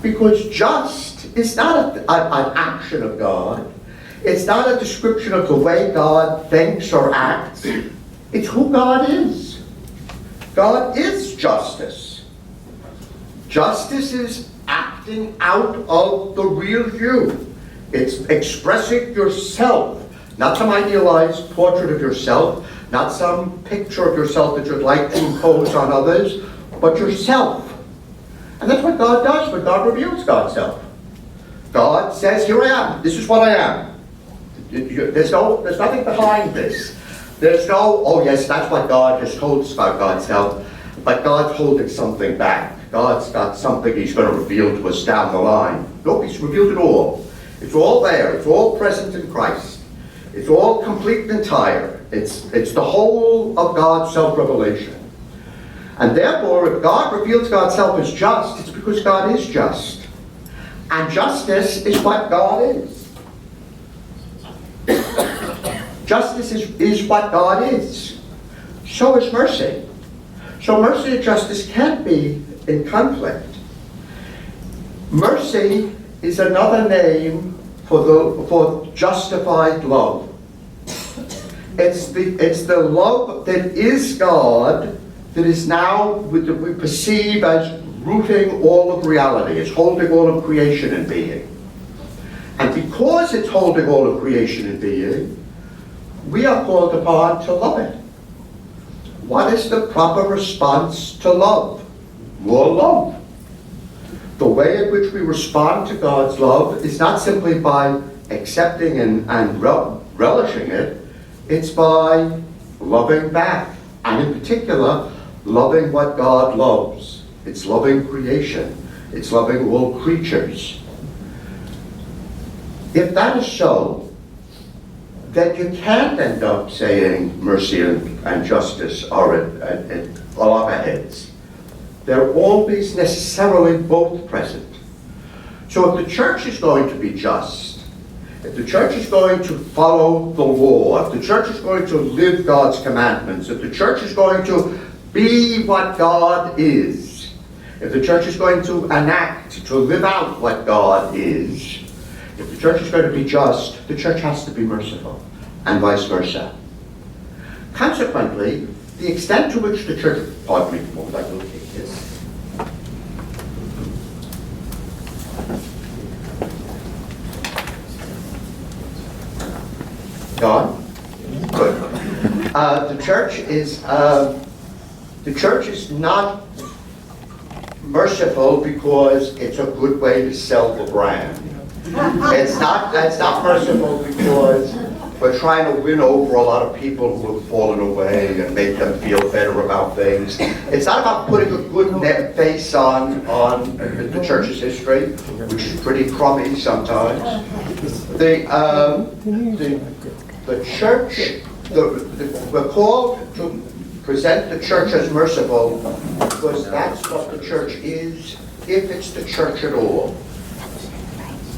Because just is not an action of God. It's not a description of the way God thinks or acts. It's who God is. God is justice. Justice is acting out of the real you. It's expressing yourself, not some idealized portrait of yourself, not some picture of yourself that you'd like to impose on others, but yourself. And that's what God does when God reveals God's self. God says, here I am, this is what I am. There's nothing behind this. There's no, oh yes, that's what God has told us about God's self, but God's holding something back. God's got something he's going to reveal to us down the line. Nope, he's revealed it all. It's all there. It's all present in Christ. It's all complete and entire. It's the whole of God's self-revelation. And therefore, if God reveals God's self as just, it's because God is just. And justice is what God is. Justice is what God is. So is mercy. So mercy and justice can't be in conflict. Mercy is another name for justified love. It's the love that is God that is now, that we perceive as rooting all of reality. It's holding all of creation in being. And because it's holding all of creation in being, we are called upon to love it. What is the proper response to love? More love. The way in which we respond to God's love is not simply by accepting and relishing it, it's by loving back. And in particular, loving what God loves. It's loving creation. It's loving all creatures. If that is so, then you can't end up saying mercy and justice are at loggerheads. They're always necessarily both present. So if the church is going to be just, if the church is going to follow the law, if the church is going to live God's commandments, if the church is going to be what God is, if the church is going to enact, to live out what God is, if the church is going to be just, the church has to be merciful, and vice versa. Consequently, the extent to which the church, pardon me, won't I go take this? God? Good. The church is not merciful because it's a good way to sell the brand. It's not merciful because we're trying to win over a lot of people who have fallen away and make them feel better about things. It's not about putting a good face on the church's history, which is pretty crummy sometimes. The church, we're called to present the church as merciful because that's what the church is, if it's the church at all.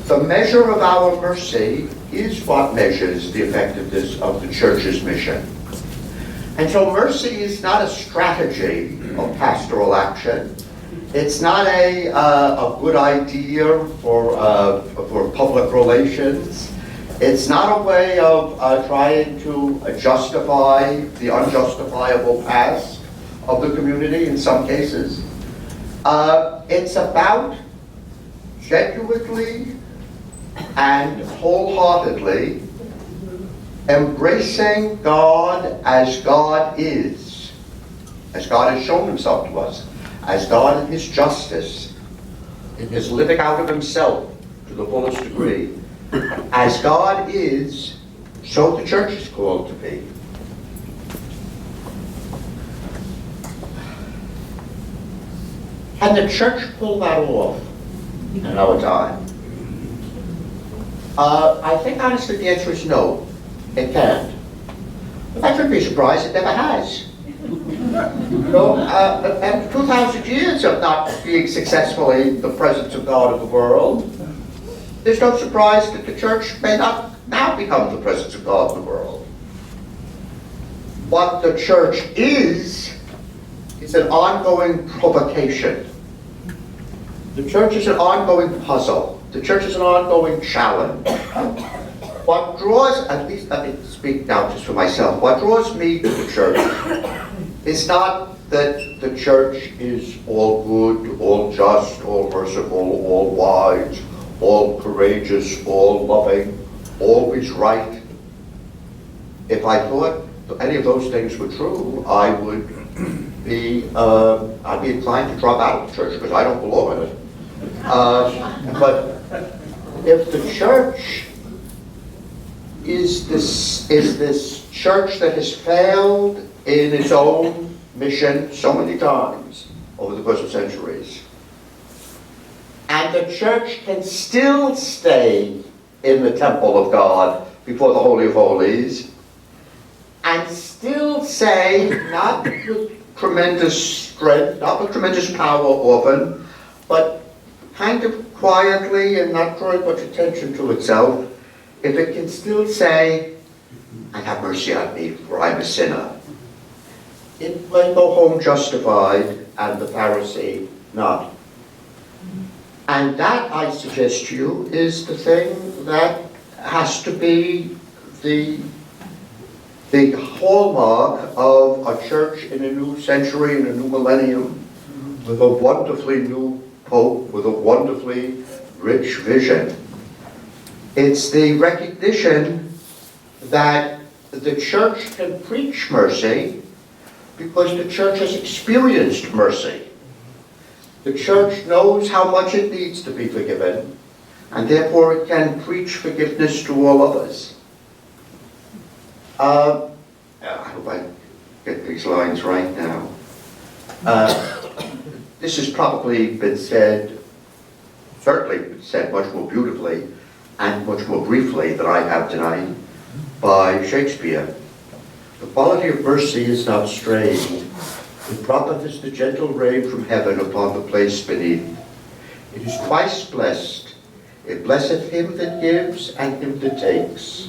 The measure of our mercy is what measures the effectiveness of the church's mission. And so mercy is not a strategy of pastoral action. It's not a good idea for public relations. It's not a way of trying to justify the unjustifiable past of the community in some cases. It's about genuinely and wholeheartedly embracing God as God is, as God has shown himself to us, as God in his justice, in his living out of himself to the fullest degree. As God is, so the church is called to be. Can the church pull that off in our time? I think honestly the answer is no, it can't. But I shouldn't be surprised it never has. And 2,000 years of not being successfully the presence of God in the world, there's no surprise that the church may not now become the presence of God in the world. What the church is an ongoing provocation. The church is an ongoing puzzle. The church is an ongoing challenge. What draws, at least let me speak now just for myself, what draws me to the church is not that the church is all good, all just, all merciful, all wise, all courageous, all loving, always right. If I thought any of those things were true, I would be, I'd be inclined to drop out of the church because I don't belong in it. But if the church is this church that has failed in its own mission so many times over the course of centuries, and the church can still stay in the temple of God before the Holy of Holies, and still say, not with tremendous strength, not with tremendous power often, but kind of quietly and not drawing much attention to itself, if it can still say, and have mercy on me, for I'm a sinner, it may go home justified and the Pharisee not. And that, I suggest to you, is the thing that has to be the hallmark of a church in a new century, in a new millennium, with a wonderfully new Pope, with a wonderfully rich vision. It's the recognition that the church can preach mercy because the church has experienced mercy. The church knows how much it needs to be forgiven, and therefore it can preach forgiveness to all others. I hope I get these lines right now. This has probably been said, certainly been said much more beautifully and much more briefly than I have tonight by Shakespeare. The quality of mercy is not strained. It droppeth as the gentle rain from heaven upon the place beneath. It is twice blessed. It blesseth him that gives and him that takes.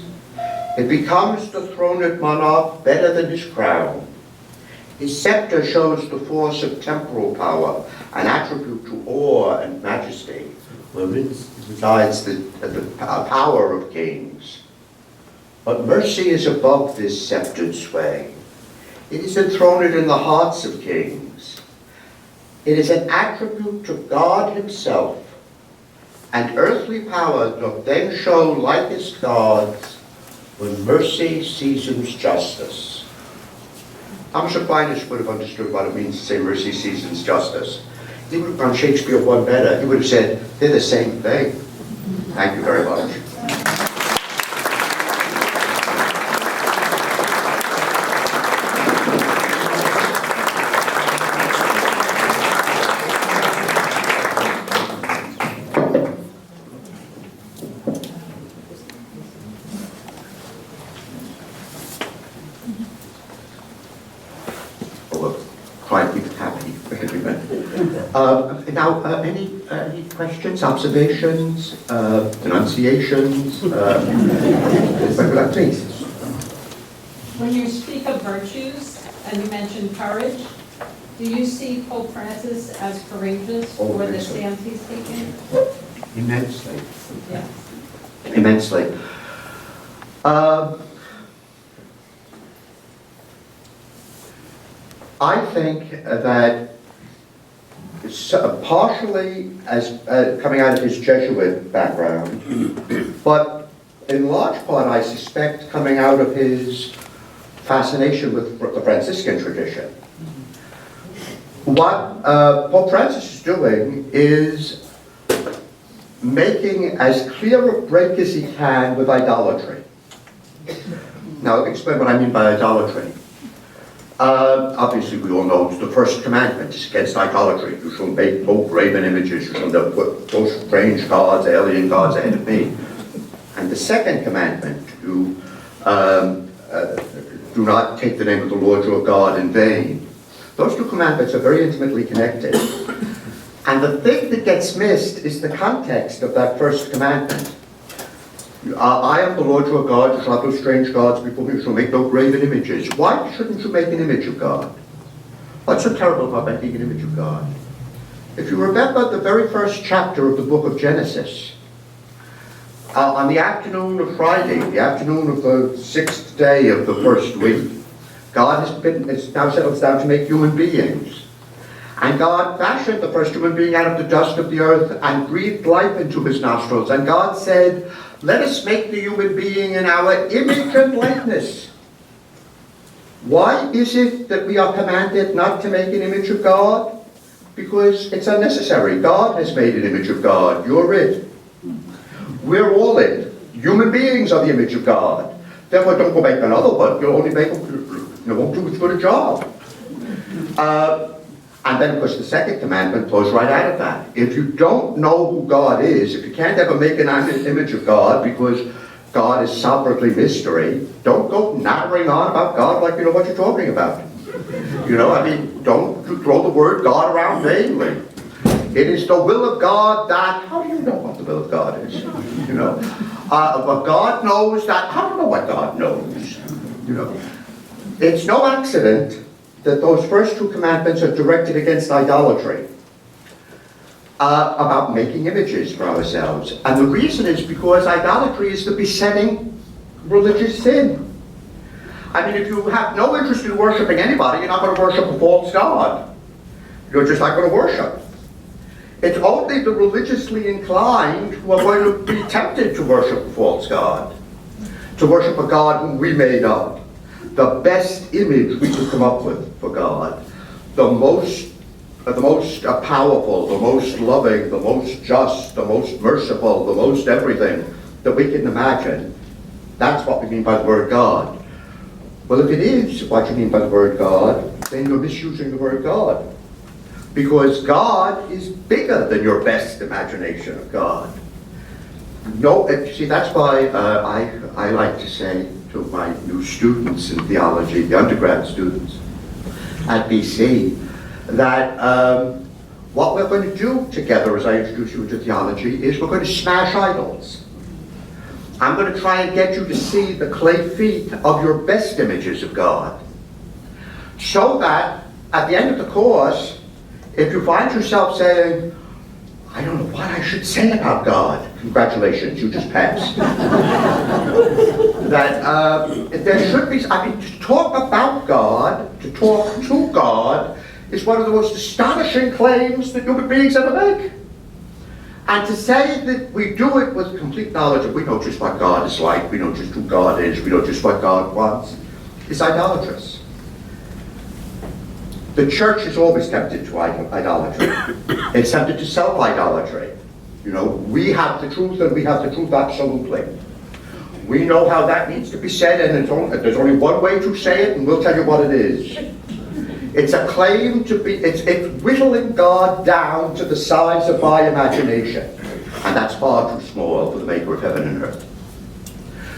It becomes the throned monarch better than his crown. His scepter shows the force of temporal power, an attribute to awe and majesty, wherein resides the power of kings. But mercy is above this sceptered sway. It is enthroned in the hearts of kings. It is an attribute to God himself, and earthly power doth then show likest gods when mercy seasons justice. Thomas Aquinas would have understood what it means to say mercy seasons justice. He would have gone Shakespeare one better. He would have said, they're the same thing. Thank you very much. Try and keep it happy. Now, any questions, observations, denunciations? Please. When you speak of virtues, and you mention courage, do you see Pope Francis as courageous Oh, for the yes, sir. stance he's taking? Immensely. Yes. Immensely. I think that partially as coming out of his Jesuit background, but in large part I suspect coming out of his fascination with the Franciscan tradition. What Pope Francis is doing is making as clear a break as he can with idolatry. Now, let me explain what I mean by idolatry. Obviously, we all know the first commandment is against idolatry. You shall make no graven images. You shall not put those strange gods, alien gods ahead of me. And the second commandment, do not take the name of the Lord your God in vain. Those two commandments are very intimately connected. And the thing that gets missed is the context of that first commandment. I am the Lord your God, you shall have no strange gods before me, you shall make no graven images. Why shouldn't you make an image of God? What's so terrible about making an image of God? If you remember the very first chapter of the book of Genesis, on the afternoon of Friday, the afternoon of the 6th day of the first week, God has now settles down to make human beings. And God fashioned the first human being out of the dust of the earth and breathed life into his nostrils. And God said, let us make the human being in our image and likeness. Why is it that we are commanded not to make an image of God? Because it's unnecessary. God has made an image of God. You're it. We're all it. Human beings are the image of God. Therefore, don't go make another one. You'll only make you won't do as good a job. And then, of course, the second commandment flows right out of that. If you don't know who God is, if you can't ever make an image of God because God is sovereignly mystery, don't go nattering on about God like you know what you're talking about. You know, I mean, don't throw the word God around vainly. It is the will of God that, how do you know what the will of God is? You know, but God knows that, I don't know what God knows. You know, it's no accident that those first two commandments are directed against idolatry, about making images for ourselves. And the reason is because idolatry is the besetting religious sin. I mean, if you have no interest in worshiping anybody, you're not going to worship a false god. You're just not going to worship. It's only the religiously inclined who are going to be tempted to worship a false god, to worship a god whom we made up. The best image we could come up with for God, the most powerful, the most loving, the most just, the most merciful, the most everything that we can imagine. That's what we mean by the word God. Well, if it is what you mean by the word God, then you're misusing the word God. Because God is bigger than your best imagination of God. No, see, that's why I like to say to my new students in theology, the undergrad students at BC, that what we're going to do together as I introduce you to theology is we're going to smash idols. I'm going to try and get you to see the clay feet of your best images of God, so that at the end of the course, if you find yourself saying, I don't know what I should say about God, congratulations, you just passed. That there should be, I mean, to talk about God, to talk to God, is one of the most astonishing claims that human beings ever make. And to say that we do it with complete knowledge of we know just what God is like, we know just who God is, we know just what God wants, is idolatrous. The church is always tempted to idolatry. It's tempted to self-idolatry. You know, we have the truth and we have the truth absolutely. We know how that needs to be said, and there's only one way to say it, and we'll tell you what it is. It's a claim to be, it's whittling God down to the size of my imagination. And that's far too small for the maker of heaven and earth.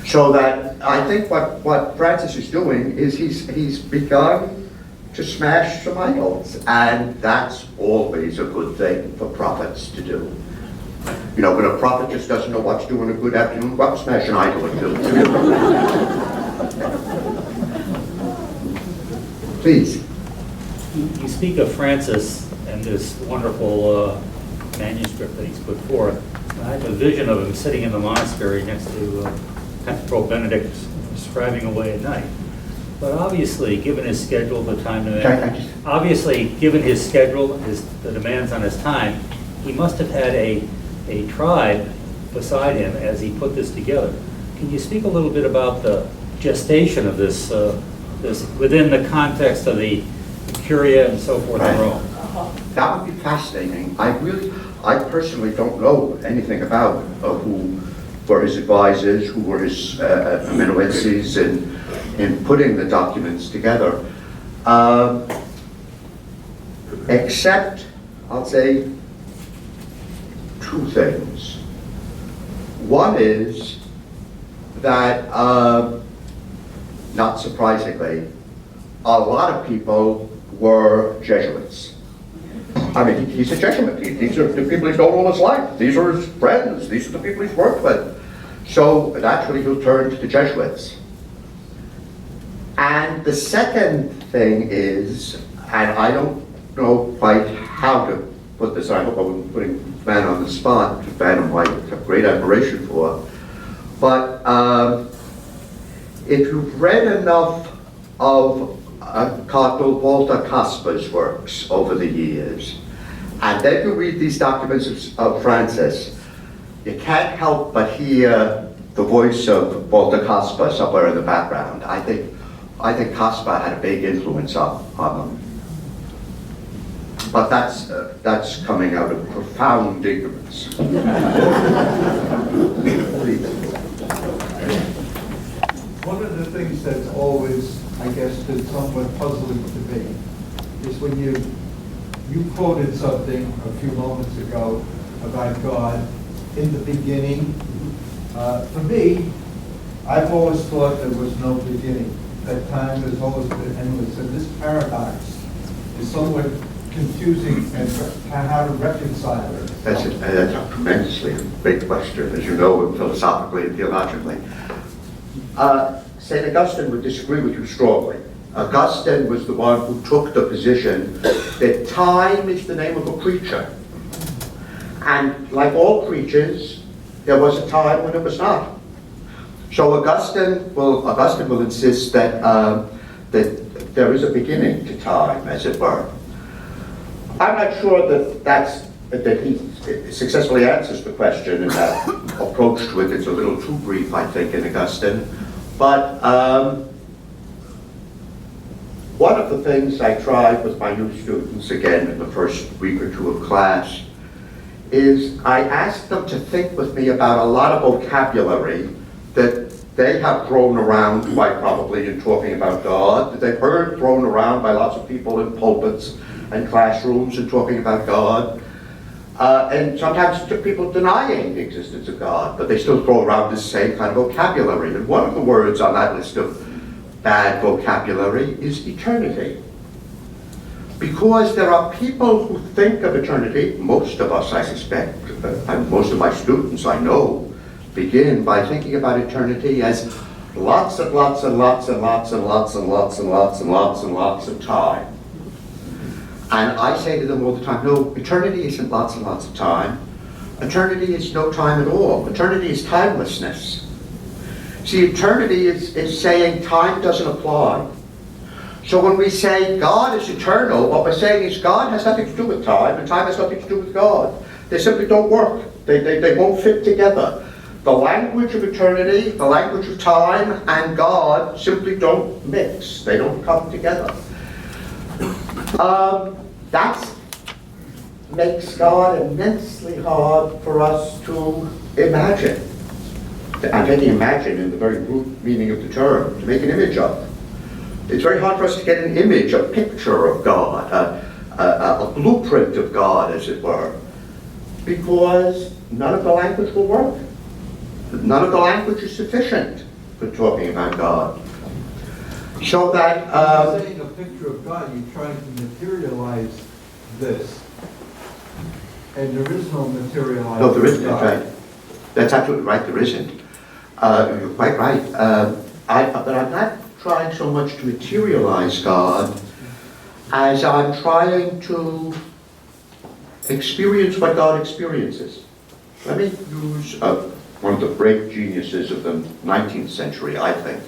So that, I think what Francis is doing is he's begun to smash some idols. And that's always a good thing for prophets to do. You know, when a prophet just doesn't know what to do on a good afternoon, go out and smash an idol and do it. Please. You speak of Francis and this wonderful manuscript that he's put forth. I have a vision of him sitting in the monastery next to Pope Benedict, scribing away at night. But obviously, given his schedule, the time demand, obviously, given his schedule, the demands on his time, he must have had a tribe beside him as he put this together. Can you speak a little bit about the gestation of this, this within the context of the Curia and so forth in Rome? That would be fascinating. I personally don't know anything about who were his advisors, who were his amanuenses in putting the documents together. Except, I'll say, two things. One is that, not surprisingly, a lot of people were Jesuits. I mean, he's a Jesuit. These are the people he's known all his life. These are his friends. These are the people he's worked with. So naturally, he'll turn to the Jesuits. And the second thing is, and I don't know quite how to put this, I hope I wasn't putting Van on the spot, which Van and I have great admiration for, but if you've read enough of Cardinal Walter Kasper's works over the years, and then you read these documents of Francis, you can't help but hear the voice of Walter Kasper somewhere in the background. I think Kasper had a big influence on them. But that's coming out of profound ignorance. One of the things that's always, I guess, been somewhat puzzling to me is when you quoted something a few moments ago about God in the beginning. For me, I've always thought there was no beginning. That time has always been endless, and this paradox is somewhat confusing and how to reconcile it. That's a tremendously big question, as you know, philosophically and theologically. St. Augustine would disagree with you strongly. Augustine was the one who took the position that time is the name of a creature. And like all creatures, there was a time when it was not. So Augustine will insist that that there is a beginning to time, as it were. I'm not sure that he successfully answers the question, and that approach to it is a little too brief, I think, in Augustine. But one of the things I tried with my new students, again in the first week or two of class, is I asked them to think with me about a lot of vocabulary that they have thrown around quite probably in talking about God, that they've heard thrown around by lots of people in pulpits and classrooms and talking about God. And sometimes people denying the existence of God, but they still throw around this same kind of vocabulary. And one of the words on that list of bad vocabulary is eternity. Because there are people who think of eternity, most of us I suspect, and most of my students I know, begin by thinking about eternity as lots and lots and lots and lots and lots and lots and lots and lots and lots of time. And I say to them all the time, no, eternity isn't lots and lots of time. Eternity is no time at all. Eternity is timelessness. See, eternity is saying time doesn't apply. So when we say God is eternal, what we're saying is God has nothing to do with time, and time has nothing to do with God. They simply don't work. They won't fit together. The language of eternity, the language of time, and God simply don't mix. They don't come together. That makes God immensely hard for us to imagine. I'm taking imagine in the very root meaning of the term, to make an image of. It's very hard for us to get an image, a picture of God, a blueprint of God, as it were, because none of the language will work. None of the language is sufficient for talking about God. So that... You're saying a picture of God, you're trying to materialize this. And there is no materialized No, there isn't, God. that's right. That's absolutely right, there isn't. You're quite right. But I'm not trying so much to materialize God as I'm trying to experience what God experiences. Let me use one of the great geniuses of the 19th century, I think,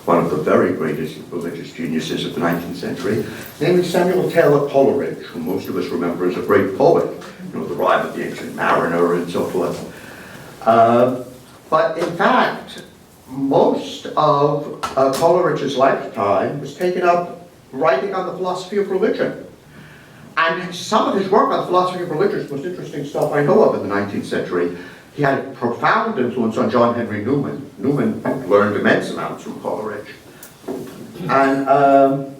one of the very greatest religious geniuses of the 19th century, namely Samuel Taylor Coleridge, who most of us remember as a great poet, you know, The Rime of the Ancient Mariner and so forth. But in fact, most of Coleridge's lifetime was taken up writing on the philosophy of religion. And some of his work on the philosophy of religion is the most interesting stuff I know of in the 19th century. He had a profound influence on John Henry Newman. Newman learned immense amounts from Coleridge. And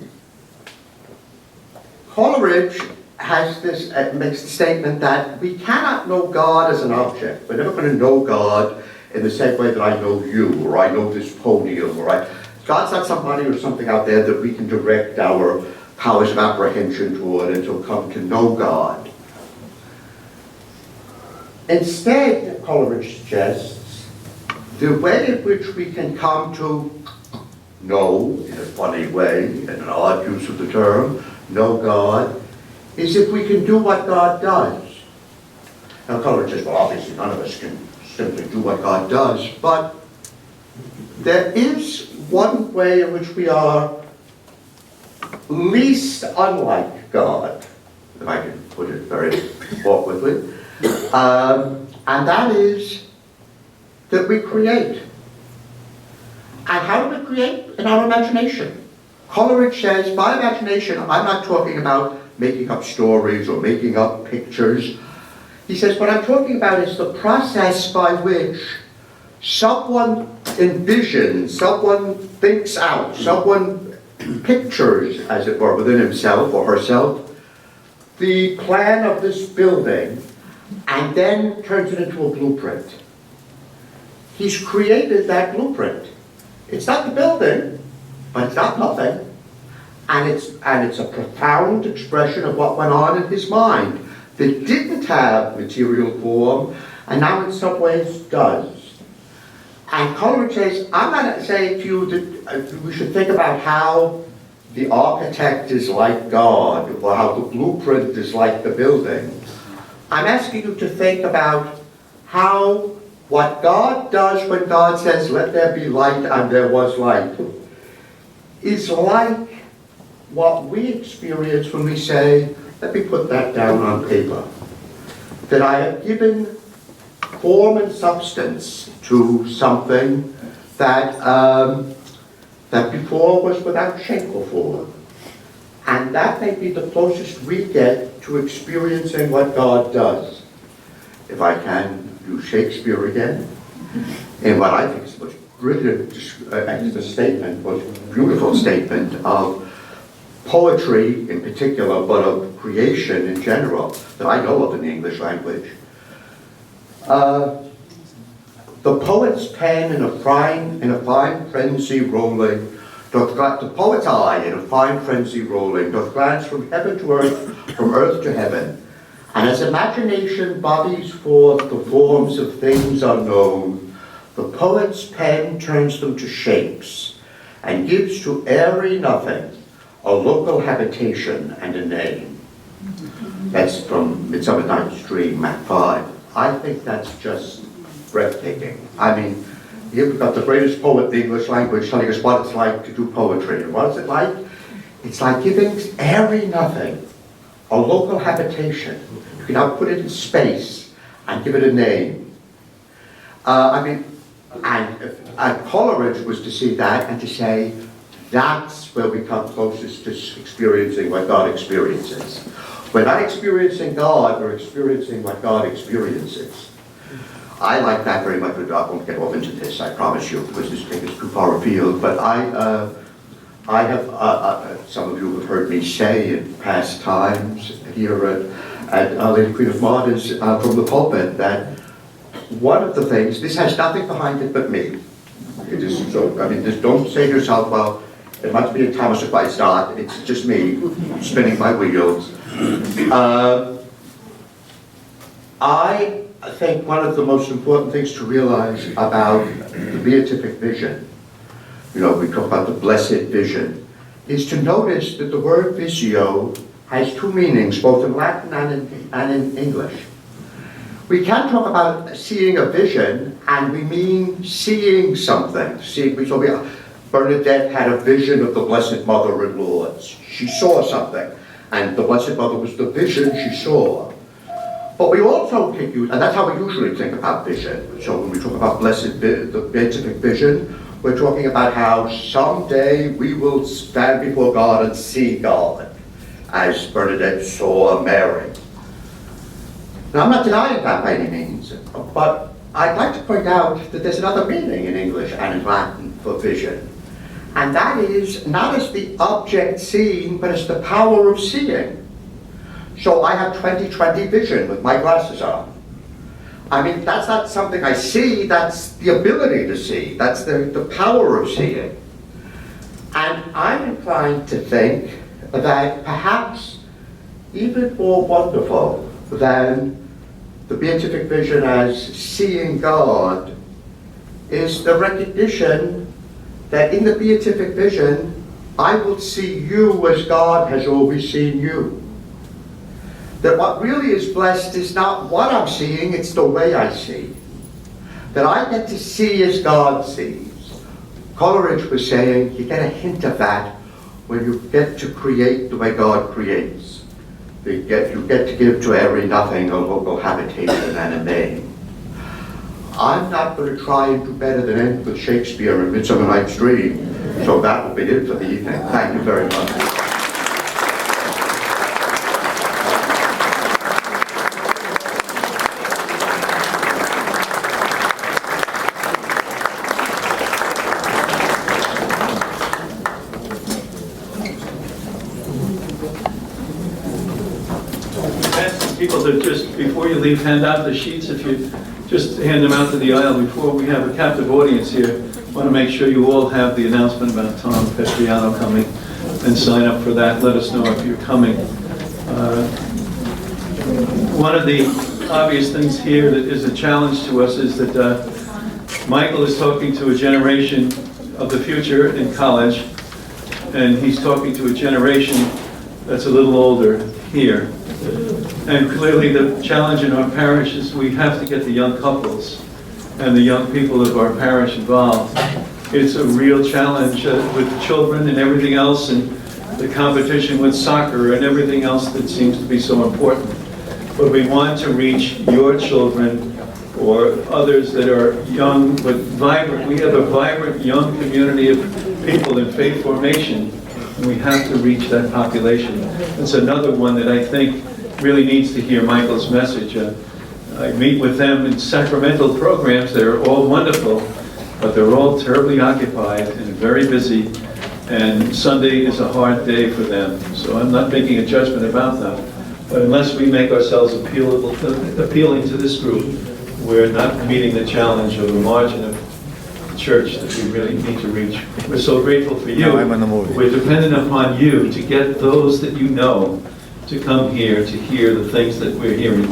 Coleridge has this, makes the statement that we cannot know God as an object. We're never going to know God in the same way that I know you, or I know this podium, or God's not somebody or something out there that we can direct our powers of apprehension toward and to come to know God. Instead, Coleridge suggests, the way in which we can come to know, in a funny way, in an odd use of the term, know God, is if we can do what God does. Now Coleridge says, well, obviously none of us can simply do what God does, but there is one way in which we are least unlike God, if I can put it very awkwardly, and that is that we create. And how do we create? In our imagination. Coleridge says, by imagination, I'm not talking about making up stories or making up pictures. He says, what I'm talking about is the process by which someone envisions, someone thinks out, someone pictures, as it were, within himself or herself, the plan of this building, and then turns it into a blueprint. He's created that blueprint. It's not the building, but it's not nothing. And it's a profound expression of what went on in his mind that didn't have material form, and now in some ways does. And Coleridge says, I'm not saying to you that we should think about how the architect is like God, or how the blueprint is like the building. I'm asking you to think about how what God does when God says, let there be light, and there was light, is like what we experience when we say, let me put that down on paper. That I have given form and substance to something that, that before was without shape or form. And that may be the closest we get to experiencing what God does. If I can use Shakespeare again, in what I think is the most brilliant statement, most beautiful statement of poetry in particular, but of creation in general, that I know of in the English language. The poet's pen in a fine frenzy rolling, the poet's eye in a fine frenzy rolling, doth glance from heaven to earth, from earth to heaven. And as imagination bodies forth the forms of things unknown, the poet's pen turns them to shapes, and gives to airy nothing a local habitation and a name. That's from Midsummer Night's Dream, Act 5. I think that's just breathtaking. I mean, you've got the greatest poet in the English language telling us what it's like to do poetry. And what is it like? It's like giving airy nothing a local habitation. You can now put it in space and give it a name. And Coleridge was to see that and to say, That's where we come closest to experiencing what God experiences. We're not experiencing God, we're experiencing what God experiences. I like that very much, but I won't get off into this, I promise you, because this thing is too far afield. But I have, some of you have heard me say in past times here at Our Lady Queen of Martyrs from the pulpit that one of the things, this has nothing behind it but me. It is so, I mean, just don't say to yourself, well, it must be a Thomas Aquinas thought, it's just me spinning my wheels. I think one of the most important things to realize about the beatific vision, you know, we talk about the blessed vision, is to notice that the word visio has two meanings, both in Latin and in English. We can talk about seeing a vision, and we mean seeing something. Bernadette had a vision of the Blessed Mother in Lourdes. She saw something, and the Blessed Mother was the vision she saw. But we also can use, and that's how we usually think about vision. So when we talk about the beatific vision, we're talking about how someday we will stand before God and see God, as Bernadette saw Mary. Now, I'm not denying that by any means, but I'd like to point out that there's another meaning in English and in Latin for vision. And that is not as the object seen, but as the power of seeing. So I have 20/20 vision with my glasses on. I mean, that's not something I see, that's the ability to see. That's the power of seeing. And I'm inclined to think that perhaps even more wonderful than the beatific vision as seeing God is the recognition that in the beatific vision, I will see you as God has always seen you. That what really is blessed is not what I'm seeing, it's the way I see. That I get to see as God sees. Coleridge was saying, you get a hint of that when you get to create the way God creates. You get to give to every nothing a local habitation and a name. I'm not going to try and do better than end with Shakespeare in Midsummer Night's Dream, so that will be it for the evening. Thank you very much. People to just, before you leave, hand out the sheets. If you just hand them out to the aisle before we have a captive audience here. I want to make sure you all have the announcement about Tom Petriano coming and sign up for that. Let us know if you're coming. One of the obvious things here that is a challenge to us is that Michael is talking to a generation of the future in college, and he's talking to a generation that's a little older here. And clearly the challenge in our parish is we have to get the young couples and the young people of our parish involved. It's a real challenge with children and everything else, and the competition with soccer and everything else that seems to be so important. But we want to reach your children or others that are young but vibrant. We have a vibrant young community of people in faith formation, and we have to reach that population. It's another one that I think really needs to hear Michael's message. I meet with them in sacramental programs. They're all wonderful, but they're all terribly occupied and very busy, and Sunday is a hard day for them. So I'm not making a judgment about them, but unless we make ourselves appealing to this group, we're not meeting the challenge of the margin of the church that we really need to reach. We're so grateful for you. We're dependent upon you to get those that you know to come here to hear the things that we're hearing.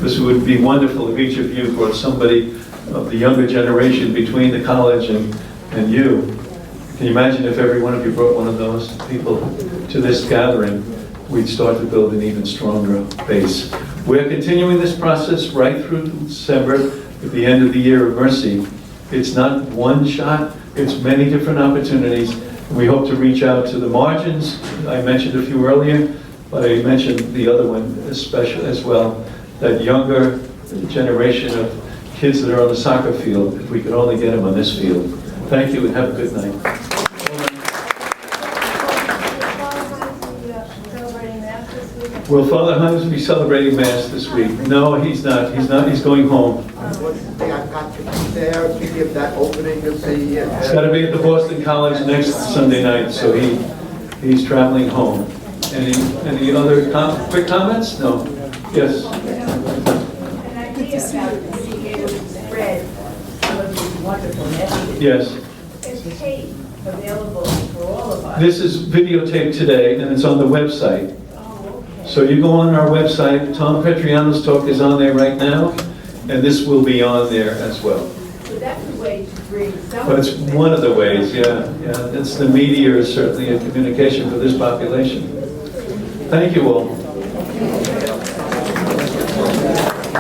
This would be wonderful if each of you brought somebody of the younger generation between the college and you. Can you imagine if every one of you brought one of those people to this gathering? We'd start to build an even stronger base. We're continuing this process right through December, at the end of the year of mercy. It's not one shot, it's many different opportunities. We hope to reach out to the margins. I mentioned a few earlier, but I mentioned the other one especially as well, that younger generation of kids that are on the soccer field, if we could only get them on this field. Thank you and have a good night. Will Father Hines be celebrating Mass this week? No, he's not. He's going home. Unfortunately, I've got to be there to give that opening of the... He's got to be at the Boston College next Sunday night, so he's traveling home. Any other quick comments? No? Yes? An idea about being able to spread some of these wonderful messages. Yes. Is tape available for all of us? This is videotaped today, and it's on the website. Oh, okay. So you go on our website, Tom Petriano's talk is on there right now, and this will be on there as well. So that's a way to bring some But of it's the one of the ways, yeah. It's the media is certainly a communication for this population. Thank you all.